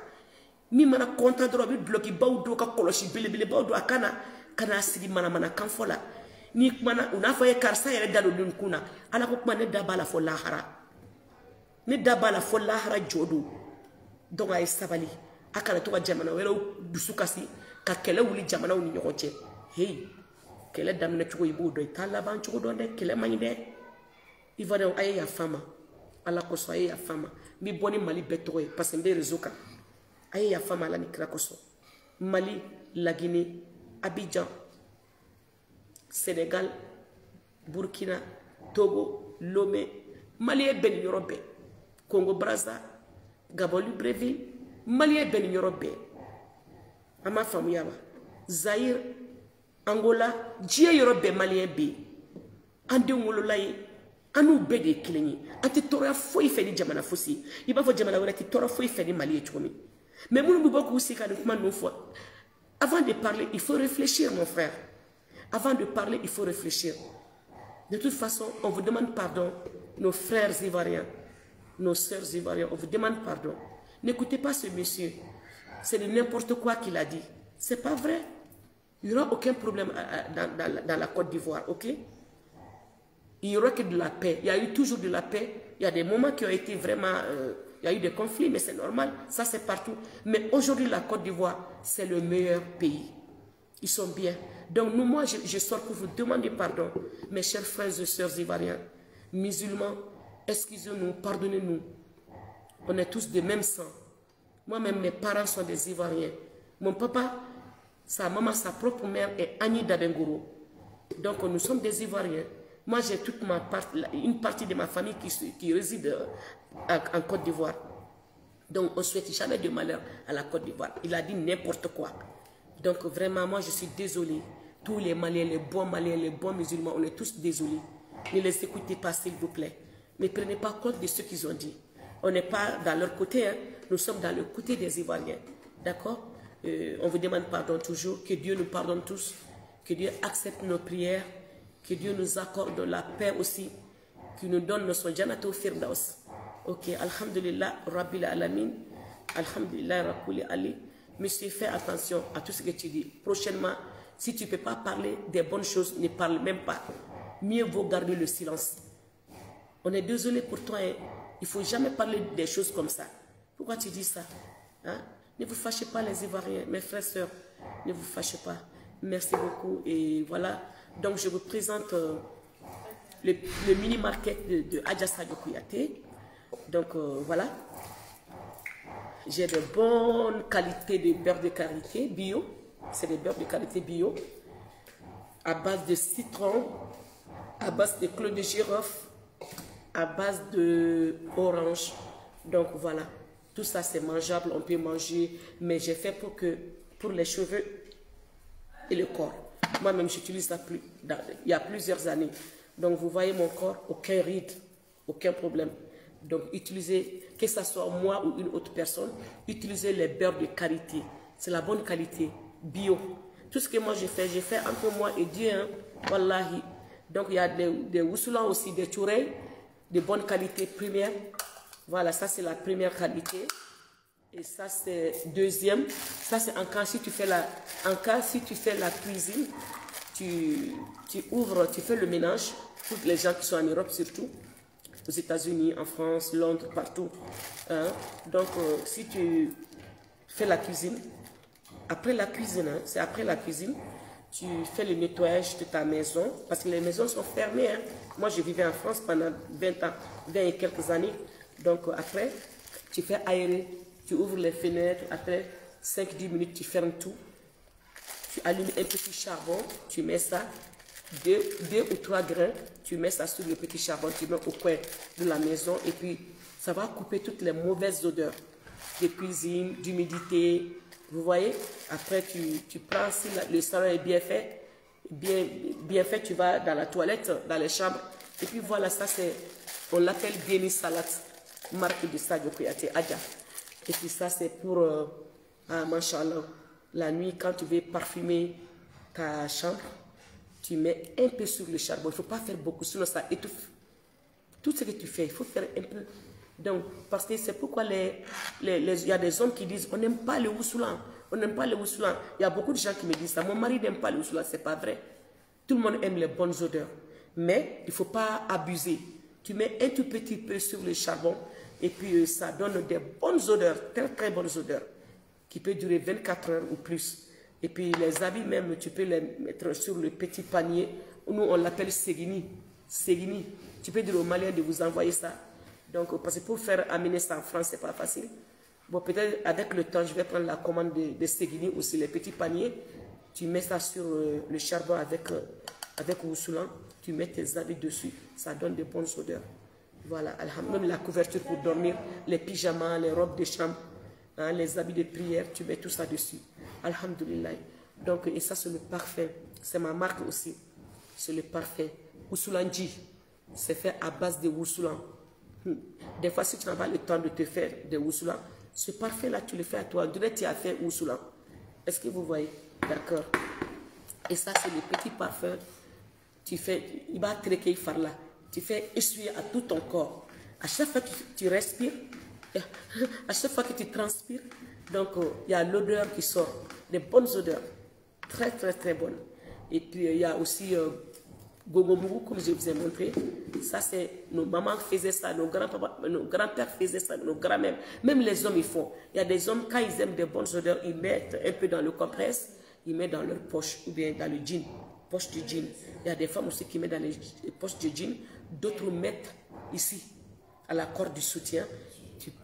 S1: Mi mana konta dro bi bloki bawdo ka koloshi bele bawdo akana kana sigi mana kanfola. Ni mana una fa e karsa yere dalo dun kuna. Ala ko kuma ne dabala fo lahara. Ne dabala fo lahara jodo. Donc ay sabali. Akala to ka jamana wero dusukasi ka kele wuli jamana woni nyokoche. Hey. Kele damina chugo ibo do itala ban chugo do de kele manyide. Ivoire aye ya fama. Ala koso aye ya fama. Mi boni Mali betoye parce que mbe rezoka. Aye ya fama ala ni krakoso. Mali, la Guinée, Abidjan, Sénégal, Burkina, Togo, Lomé, Mali est ben Europe, Congo Brazza, Gabon Libreville, Mali est ben Europe. Ama famu yaba. Zaire, Angola, Djie Europe Mali est be. Ande ngololaye, anu be de kileni. Ante tora foi feni jamana fosi. Iba fo jamana wala ti tora foi feni Mali et chomi. Mais nous nous beaucoup aussi quand nous fois. Avant de parler, il faut réfléchir, mon frère. Avant de parler, il faut réfléchir. De toute façon, on vous demande pardon, nos frères ivoiriens, nos sœurs ivoiriennes, on vous demande pardon. N'écoutez pas ce monsieur. C'est de n'importe quoi qu'il a dit. C'est pas vrai. Il n'y aura aucun problème dans la Côte d'Ivoire, ok? Il n'y aura que de la paix. Il y a eu toujours de la paix. Il y a des moments qui ont été vraiment... il y a eu des conflits, mais c'est normal. Ça, c'est partout. Mais aujourd'hui, la Côte d'Ivoire, c'est le meilleur pays. Ils sont bien. Donc, nous, moi, je sors pour vous demander pardon. Mes chers frères et sœurs ivoiriens, musulmans, excusez-nous, pardonnez-nous. On est tous de même sang. Moi-même, mes parents sont des Ivoiriens. Mon papa, sa maman, sa propre mère est Annie Dabengoro. Donc, nous sommes des Ivoiriens. Moi, j'ai toute une partie de ma famille qui réside en Côte d'Ivoire. Donc, on ne souhaite jamais de malheur à la Côte d'Ivoire. Il a dit n'importe quoi. Donc, vraiment, moi, je suis désolée. Tous les Maliens, les bons musulmans, on est tous désolés. Ne les écoutez pas, s'il vous plaît. Ne prenez pas compte de ce qu'ils ont dit. On n'est pas dans leur côté, hein. Nous sommes dans le côté des Ivoiriens. D'accord? On vous demande pardon toujours. Que Dieu nous pardonne tous. Que Dieu accepte nos prières. Que Dieu nous accorde la paix aussi. Qu'il nous donne notre Janato Firdaus. Ok, Alhamdulillah, Rabbil Alamin. Alhamdulillah, Rabbil Ali. Monsieur, fais attention à tout ce que tu dis. Prochainement, si tu ne peux pas parler des bonnes choses, ne parle même pas. Mieux vaut garder le silence. On est désolé pour toi. Hein. Il ne faut jamais parler des choses comme ça. Pourquoi tu dis ça? Hein? Ne vous fâchez pas les Ivoiriens, mes frères et sœurs. Ne vous fâchez pas. Merci beaucoup. Et voilà. Donc, je vous présente le mini-market de Adja Sadio Kouyaté. Donc, voilà. J'ai de bonnes qualités de beurre de qualité bio. C'est des beurres de qualité bio. À base de citron, à base de clous de girofle, à base d'orange. Donc, voilà. Tout ça, c'est mangeable. On peut manger. Mais j'ai fait pour les cheveux et le corps. Moi-même, j'utilise ça il y a plusieurs années. Donc, vous voyez mon corps, aucun ride, aucun problème. Donc, utilisez, que ce soit moi ou une autre personne, utilisez les beurres de qualité. C'est la bonne qualité, bio. Tout ce que moi j'ai fait entre moi et Dieu, hein, wallahi. Donc, il y a des woussoulans aussi, des tourelles, de bonne qualité première. Voilà, ça c'est la première qualité. Et ça c'est deuxième. Ça c'est en cas si tu fais la cuisine, tu ouvres, tu fais le ménage. Toutes les gens qui sont en Europe surtout, aux États-Unis, en France, Londres, partout. Hein. Donc si tu fais la cuisine, après la cuisine, hein, c'est après la cuisine, tu fais le nettoyage de ta maison, parce que les maisons sont fermées. Hein. Moi je vivais en France pendant 20 ans, 20 et quelques années. Donc après, tu fais aérer. Tu ouvres les fenêtres, après 5-10 minutes, tu fermes tout. Tu allumes un petit charbon, tu mets ça, 2 ou 3 grains, tu mets ça sur le petit charbon, tu mets au coin de la maison et puis ça va couper toutes les mauvaises odeurs de cuisine, d'humidité. Vous voyez? Après, tu prends, si le salon est bien fait, tu vas dans la toilette, dans les chambres. Et puis voilà, ça c'est, on l'appelle Béni Salat, marque de Sadio Kouyaté, Adja. Et puis ça, c'est pour, Mashallah, la nuit, quand tu veux parfumer ta chambre, tu mets un peu sur le charbon. Il ne faut pas faire beaucoup, sinon ça étouffe. Tout ce que tu fais, il faut faire un peu. Donc, parce que c'est pourquoi il y a des hommes qui disent on n'aime pas le Wousoulan. On n'aime pas le Wousoulan. Il y a beaucoup de gens qui me disent ça. Mon mari n'aime pas le Wousoulan. Ce n'est pas vrai. Tout le monde aime les bonnes odeurs. Mais il ne faut pas abuser. Tu mets un tout petit peu sur le charbon et puis ça donne des bonnes odeurs, très très bonnes odeurs, qui peut durer 24 heures ou plus. Et puis les habits même, tu peux les mettre sur le petit panier. Nous, on l'appelle Seguini. Seguini. Tu peux dire aux Maliens de vous envoyer ça. Donc, parce que pour faire amener ça en France, ce n'est pas facile. Bon, peut-être avec le temps, je vais prendre la commande de Seguini aussi, les petits paniers. Tu mets ça sur le charbon avec Wousoulan. Tu mets tes habits dessus. Ça donne de bonnes odeurs. Voilà, même la couverture pour dormir, les pyjamas, les robes de chambre, hein, les habits de prière, tu mets tout ça dessus. Alhamdulillah. Donc, et ça, c'est le parfum. C'est ma marque aussi. C'est le parfum. Wousoulandji. C'est fait à base de Wousoulan. Des fois, si tu n'as pas le temps de te faire des Wousoulan, ce parfum-là, tu le fais à toi. On dirait que tu as fait Wousoulan. Est-ce que vous voyez? D'accord. Et ça, c'est le petit parfum. Tu fais, il va traquer par là. Tu fais essuyer à tout ton corps. À chaque fois que tu respires, à chaque fois que tu transpires, donc il y a l'odeur qui sort. Des bonnes odeurs. Très, très, très bonnes. Et puis, il y a aussi Gogomougou, comme je vous ai montré. Ça, c'est nos mamans faisaient ça, nos grands-pères faisaient ça, nos grands-mères. Même les hommes, ils font. Il y a des hommes, quand ils aiment des bonnes odeurs, ils mettent un peu dans le compresse, ils mettent dans leur poche ou bien dans le jean, poche du jean. Il y a des femmes aussi qui mettent dans les poches du jean, d'autres mettent ici, à la corde du soutien.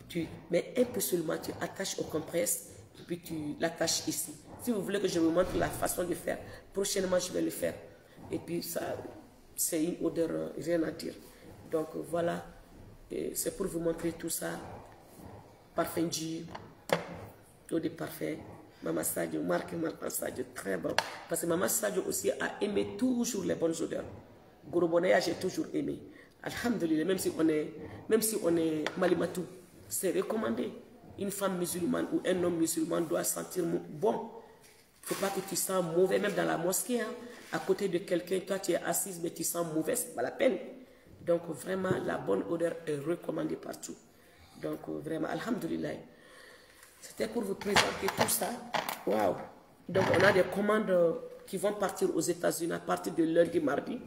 S1: Tu mets un peu seulement, tu attaches au compresse, et puis tu l'attaches ici. Si vous voulez que je vous montre la façon de faire, prochainement, je vais le faire. Et puis, ça, c'est une odeur, rien à dire. Donc, voilà. C'est pour vous montrer tout ça. Parfum G, eau de parfum. Maman Sadio, marque Maman Sadio, très bon. Parce que Maman Sadio aussi a aimé toujours les bonnes odeurs. Gorobonaya, j'ai toujours aimé. Alhamdulillah, même si on est Malimatou, c'est recommandé. Une femme musulmane ou un homme musulman doit sentir bon. Il ne faut pas que tu sens mauvais, même dans la mosquée. Hein, à côté de quelqu'un, toi tu es assise, mais tu sens mauvais, ce n'est pas la peine. Donc vraiment, la bonne odeur est recommandée partout. Donc vraiment, alhamdulillah. C'était pour vous présenter tout ça. Waouh! Donc on a des commandes qui vont partir aux États-Unis à partir de lundi, mardi.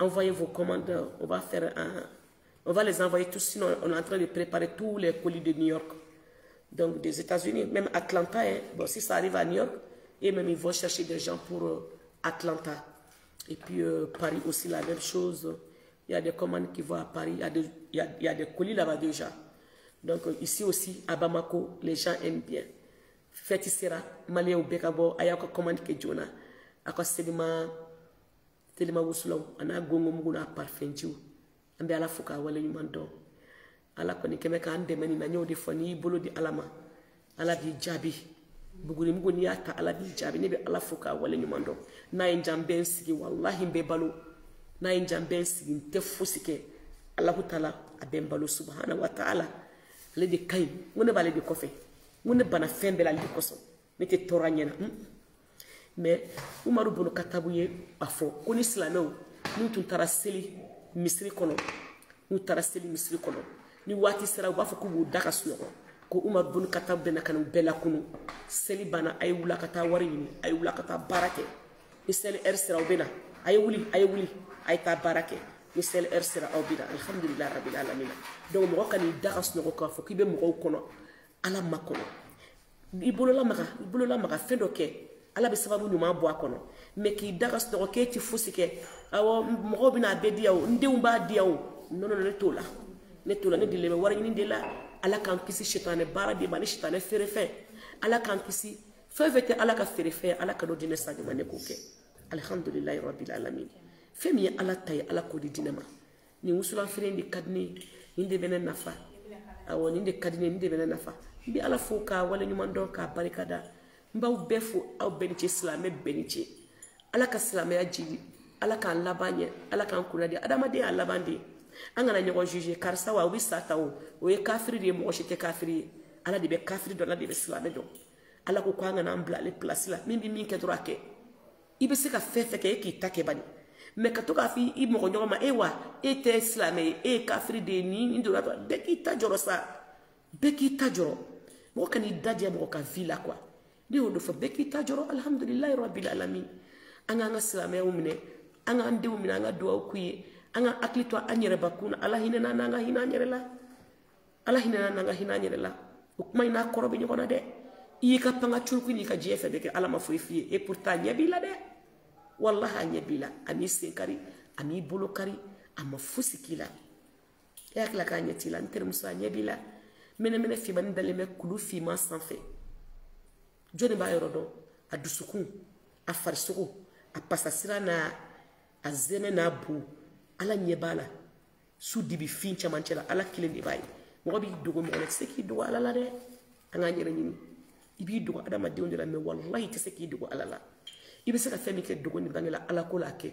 S1: Envoyez vos commandes, on va les envoyer tous, sinon on est en train de préparer tous les colis de New York. Donc des États-Unis, même Atlanta, hein. Bon, si ça arrive à New York, et même ils vont chercher des gens pour Atlanta. Et puis Paris aussi, la même chose. Il y a des commandes qui vont à Paris, il y a des colis là-bas déjà. Donc ici aussi, à Bamako, les gens aiment bien. Fétisera, Malé ou Bekabo, il y a une commande qui est Jona. À Telema Wousoulan, on a Gongo Muguna parfum. On a la Fouka, Wale Yumando. Ala koni keme ka ande meni na nyo de foni bolo di alama ala di jabi buguni muguni ata ala di jabi ne be ala foka wala nyumando na injambe sigi wallahi be balo na injambe sigi nte fusike Allah taala abem balo subhanahu wa ta'ala le de kay ngone bale de kofe ngone bana fembe la di koso ne te toranyena mais Umaru bunu katabuye afo koni islameo muntu taraseli misri kono muntu taraseli misri kono ni wati sera ba fako bu daka suyo ko Umar bun Katab bena kanu bela kunu seli bana ay wula kata wari ni ay wula kata barake ni seli sera bena ay wuli ay ta barake ni seli sera bena alhamdulillah rabbil alamin donc mo kan ni daka suyo ko fo ki be mo kono ala makono ibolo la maka fedo ke ala be sababu nyuma bo akono me ki daka suyo ke ti fusike awo mo bina be diawo ndewumba diawo non ne tola ne tola ne dileme wara ni de la ala kan kisi shetane bara de bani shetane ferefe ala kan kisi fevete ala ka ferefe ala ka do dine sa de mane koke alhamdulillah rabbil alamin femi ala tay ala ko di dinema ni musulan ferendi kadni inde benen nafa awon inde kadni inde benen nafa bi ala foka wala nyuma don ka barikada mbaw befu aw benici islamé benici ala ka islamé aji ala kan labanye ala kan kunadi adama de alabandi angana nyogo juger karsa wa wisa tawo o ye kafiri de mo shete kafiri ala de be kafiri do la de islamé do ala ko angana ambla les place la min ke droake i bɛ se ka fɛn fɛn kɛ e k'i ta kɛ bani mais ka to k'a fɔ i mɔgɔ ɲɔgɔn ma e wa e tɛ silamɛ ye e ye kafiri de ye nin donna bɛɛ k'i ta jɔrɔ sa bɛɛ k'i ta jɔrɔ mɔgɔ ka n'i dajɛ mɔgɔ ka vie la quoi ne y'o de fɔ bɛɛ k'i ta jɔrɔ alhamdulilayi rabbil alamin an k'an ka silamɛyaw minɛ an k'an denw minɛ an ka duwawu k'u ye an ka hakili to an yɛrɛbakun na ala hinɛ n'an ka hinɛ an yɛrɛ la ala hinɛ n'an ka hinɛ an yɛrɛ la o kuma in n'a kɔrɔ bɛ ɲɔgɔn na dɛ i y'i ka panga curuku n'i ka diɲɛ fɛ bɛɛ kɛ ala ma foyi f'i ye et pourtant ɲɛ b'i la dɛ wallahi a ɲɛ b'i la a m'i sen kari a m'i bolo kari a ma fosi k'i la e hakili k'a ɲɛ t'i la n terimuso a ɲɛ b'i la mɛnɛmɛnɛ finmani dalen bɛ kulu finman sanfɛ jɔnni b'a yɔrɔ dɔn a dusukun a farisogo a pasasira n'a a zɛmɛ n'a bu ala ɲɛ b'a la su dibi fin camancɛ la ala kelen de b'a ye mɔgɔ b'i dogo mɔgɔ la i tɛ se k'i dogo ala la dɛ an k'an yɛrɛ ɲini i b'i dogo adamadenw de la mais wallahi i tɛ se k'i dogo ala la i bɛ se ka fɛn min kɛ dogo ni bange la ala ko la kɛ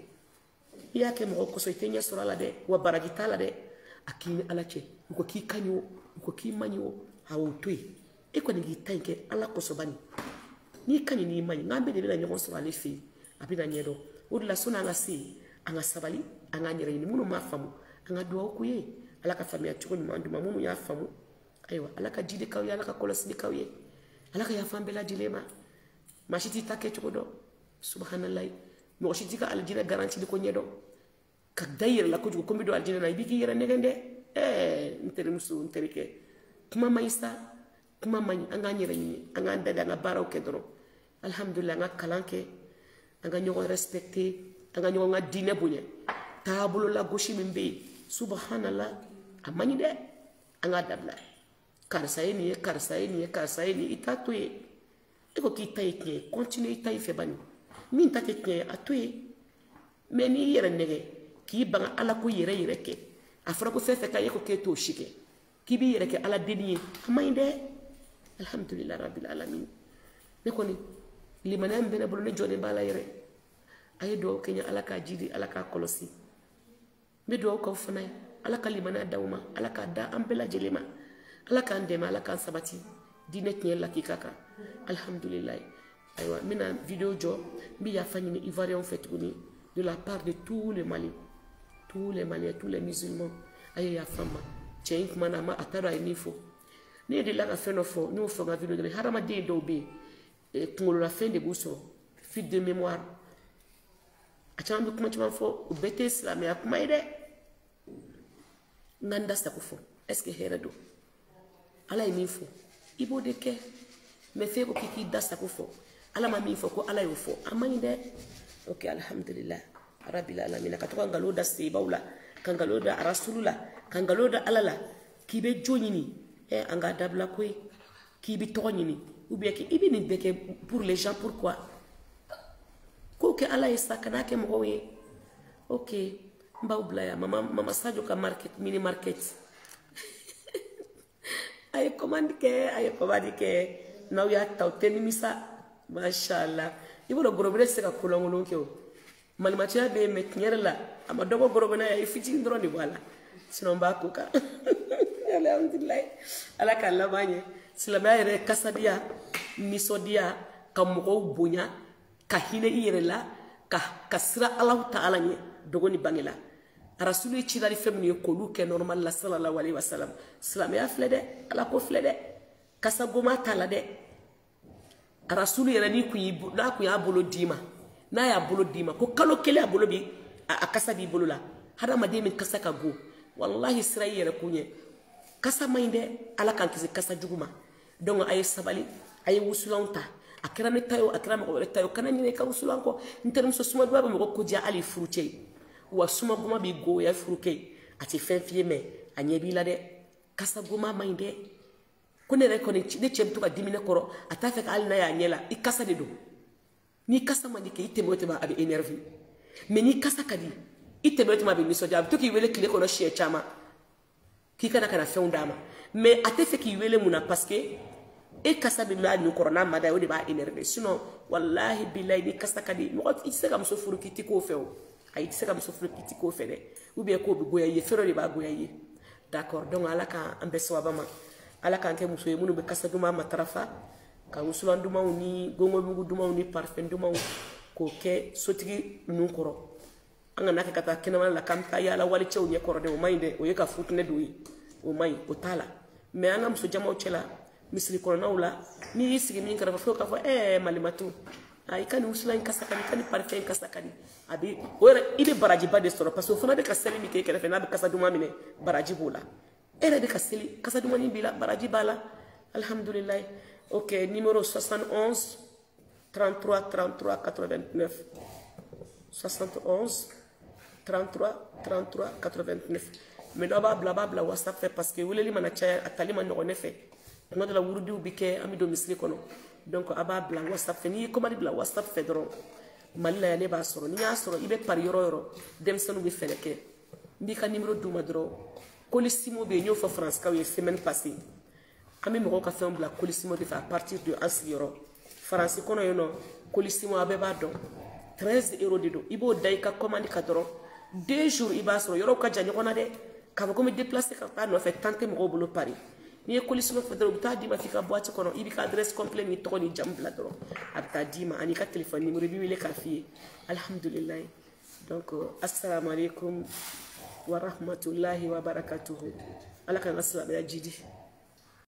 S1: i y'a kɛ mɔgɔ kosɔn i tɛ ɲɛ sɔrɔ a la dɛ wa baraji t'a la dɛ a k'i ni ala cɛ u ko k'i ka ɲi o u ko k'i man ɲi o a y'o to yen e kɔni k'i ta in kɛ ala kosɔn bani n'i ka ɲi n'i man ɲi nk'an bɛɛ de bɛna ɲɔgɔn sɔrɔ ale fɛ yen a bɛna ɲɛdɔn o de la sɔnni an ka se yen an ka sabali an k'an yɛrɛ ɲini minnu m'a faamu an ka duwawu k'u ye ala ka faamuya cogo ɲuman d'u ma minnu y'a faamu ayiwa ala ka jidi k'aw ye ala ka kɔlɔsili k'aw ye ala ka yafa an bɛɛ lajɛlen ma maa si t'i ta kɛ cogo dɔn subhanalayi mɔgɔ si t'i ka alijinɛ garantili ko ɲɛdɔn ka da i yɛrɛ la kojugu ko n bɛ don alijinɛ na i b'i k'i yɛrɛ nɛgɛn dɛ n terimuso n terikɛ kuma man ɲi sa kuma man ɲi an k'an yɛrɛ ɲini an k'an dada an ka baaraw kɛ dɔrɔn alhamdulilayi an ka kalan kɛ an ka ɲɔgɔn respecte an ka ɲɔgɔn ka diinɛ bonya taabolo lagosi min bɛ yen subhanallah a man ɲi dɛ an k'a dabila karisa ye nin ye karisa ye nin ye karisa ye nin i t'a to yen e ko k'i ta ye tiɲɛ ye continue i ta in fɛ bani min ta tɛ tiɲɛ ye a to yen mais n'i yɛrɛ nɛgɛ k'i ban ala ko yɛrɛ yɛrɛ kɛ a fɔra ko fɛn fɛn ka ye ko k'e t'o si kɛ k'i b'i yɛrɛ kɛ ala denni ye a man ɲi dɛ alhamdulilayi rabbil alamin ne kɔni limaniya min bɛ ne bolo ne jɔlen b'a la yɛrɛ a ye duwawu kɛ n ye ala k'a jidi ala k'a kɔlɔsi n bɛ duwawu k'aw fana ye ala ka limaniya d'aw ma ala k'a da an bɛɛ lajɛlen ma ala k'an dɛmɛ ala k'an sabati diinɛ tiɲɛ lakika kan alhamdulilayi ayiwa n bɛna video jɔ n bɛ yafa ɲini ivoiriyɛnw fɛ tuguni de la part de tous les maliens tous les maliens tous les musulmans a ye yafa n ma cɛ in kuma na a t'a dɔn a ye min fɔ ne ye delila ka fɛn dɔ fɔ n y'o fɔ n ka video dɔ la hadamaden dɔw bɛ yen kunkololafɛn de b'u sɔrɔ fuite de mémoire a caman bɛ kuma caman fɔ o bɛɛ tɛ silamɛya kuma ye dɛ n ka n da sago fɔ est ce que hɛrɛ don ala ye min fɔ i b'o de kɛ mais f'e ko k'i k'i da sago fɔ ala ma min fɔ ko ala y'o fɔ a man ɲi dɛ ok alhamdulilayi rabbil alamin ka to ka nkalon da sebaw la ka nkalon da arasulu la ka nkalon da ala la k'i bɛ jo ɲini an k'a dabila koyi k'i bɛ tɔgɔ ɲini ou bien i bɛ nin bɛɛ kɛ pour les gens pourquoi k'o kɛ ala ye sa kan'a kɛ mɔgɔw ye ok n b'aw bila yan mama sajo ka market mini market a ye commande kɛ n'aw y'a ta o tɛ nimisa mashallah i b'a dɔn gorobinɛ tɛ se ka kolonkolon kɛ o malimatiya bɛ yen mais tiɲɛ yɛrɛ la a ma dɔgɔ gorobinɛ a ye fitinin dɔrɔn de bɔ a la sinon n b'a ko kan alhamdulilayi ala k'a laban ɲɛ silamɛya yɛrɛ kasadiya nisɔndiya ka mɔgɔw bonya ka hinɛ i yɛrɛ la ka sira alaw ta ala ɲɛ dogo ni bange la arasulu ye cila ni fɛn minnu ye k'olu kɛ normal la sallallahu alaihi wasallam silamɛya filɛ dɛ ala ko filɛ dɛ kasagoma t'a la dɛ arasulu yɛrɛ n'a kun y'a bolo d'i ma n'a y'a bolo d'i ma ko kalo kelen a bolo bi a kasa b'i bolo la hadamaden min kasa ka go wallahi sira i yɛrɛ kun ɲɛ kasa man ɲi dɛ ala k'an kisi kasa jugu ma donc a ye sabali a ye wusulanw ta a kɛra ne ta ye o a kɛra mɔgɔ wɛrɛ ta ye o kana ɲinɛ i ka wusulan kɔ n terimuso sumaduba bɛ mɔgɔ ko diya hali furu cɛ ye wa sumagoma b'i goya furu kɛ a tɛ fɛn f'i ye mɛ a ɲɛ b'i la dɛ kasa goma man ɲi dɛ ko ne yɛrɛ kɔni ne cɛ bɛ to ka dimi ne kɔrɔ a t'a fɛ ka hali n'a y'a ɲɛ la i kasa de don n'i kasa man di kɛ i tɛmɛ o tɛmɛ a bɛ énerver mais n'i kasa ka di i tɛmɛ o tɛmɛ a bɛ nisɔndiya a bɛ to k'i wele tile kɔnɔ siɲɛ caman k'i kana fɛnw d'a ma mais a tɛ fɛ k'i wele mun na parce que e kasa bɛ mɛn a nin kɔrɔ n'a ma da o de b'a énerver sinon walahi bilayi ni kasa ka di mɔgɔ i tɛ se ka muso furu k'i tɛ k'o fɛ o ayi i tɛ se ka muso furu k'i tɛ k'o fɛ dɛ ou bien k'o bɛ goya i ye fɛn dɔ de b'a goya i ye d'accord donc ala k'an bɛɛ sababa ma ala k'an kɛ muso ye minnu bɛ kasa duman matarafa ka wusulan dumanw ni gongo mugu dumanw ni parfum dumanw k'o kɛ sotigi ninnu kɔrɔ an ka n'a kɛ ka taa kɛnɛmana la k'an bɛ taa yaala wali cɛw ɲɛ kɔrɔ dɛ o man ɲi dɛ o ye ka futinɛ don ye o man ɲi o t'a la mais an ka muso jamaw cɛla misiri kɔnɔnaw la n'i y'i sigi min kɛrɛfɛ fo k'a fɔ malimatu i ka nin wusulan in kasa ka di i ka nin parfum in kasa ka di a bɛ o yɛrɛ i bɛ barajiba de sɔrɔ parce que o fana bɛ ka seli min k'e kɛrɛfɛ n'a bɛ kasa duman minɛ baraji b'o la e yɛrɛ bɛ ka seli kasa dumanin b'i la baraji b'a la alhamdulilayi ok numéro 71 33 33 89 71 33 33 89 mais dɔ b'a bila whatsapp fɛ parce que weleli mana caya a tali ma nɔgɔn ne fɛ tuma dɔ la wurudiw bɛ kɛ an bɛ don misiri kɔnɔ donc a b'a bila whatsapp fɛ n'i ye commande bila whatsapp fɛ dɔrɔn mali la yan ne b'a sɔrɔ n'i y'a sɔrɔ i bɛ pari yɔrɔ o yɔrɔ denmisɛnninw bɛ fɛɛrɛ kɛ n b'i ka numéro d'u ma dɔrɔn Colissimo bɛ yen n y'o fɔ faranskaw ye semaine passée an bɛ mɔgɔw ka fɛnw bila Colissimo de fɛ à partir de an sigiyɔrɔ faransi kɔnɔ yen nɔ Colissimo a bɛɛ b'a dɔn 13 € de don i b'o da i ka commande ka dɔrɔn 2 jours i b'a sɔrɔ yɔrɔw ka jan ɲɔgɔn na dɛ k'a fɔ ko n bɛ déplacer ka taa nɔfɛ temps tɛ mɔgɔw bolo pari n'i ye Colissimo fɛ dɔrɔn u bɛ taa d'i ma f'i ka boîte kɔnɔ i b'i ka adresse complet n'i tɔgɔ n'i jamu bila dɔrɔn a bɛ taa d'i ma ani i ka téléphone numéro i b'i wele k'a f'i ye alhamdulilayi donc assalamu alaikum wa rahmatulahi wa barakatuhu ala k'an ka silamɛya jidi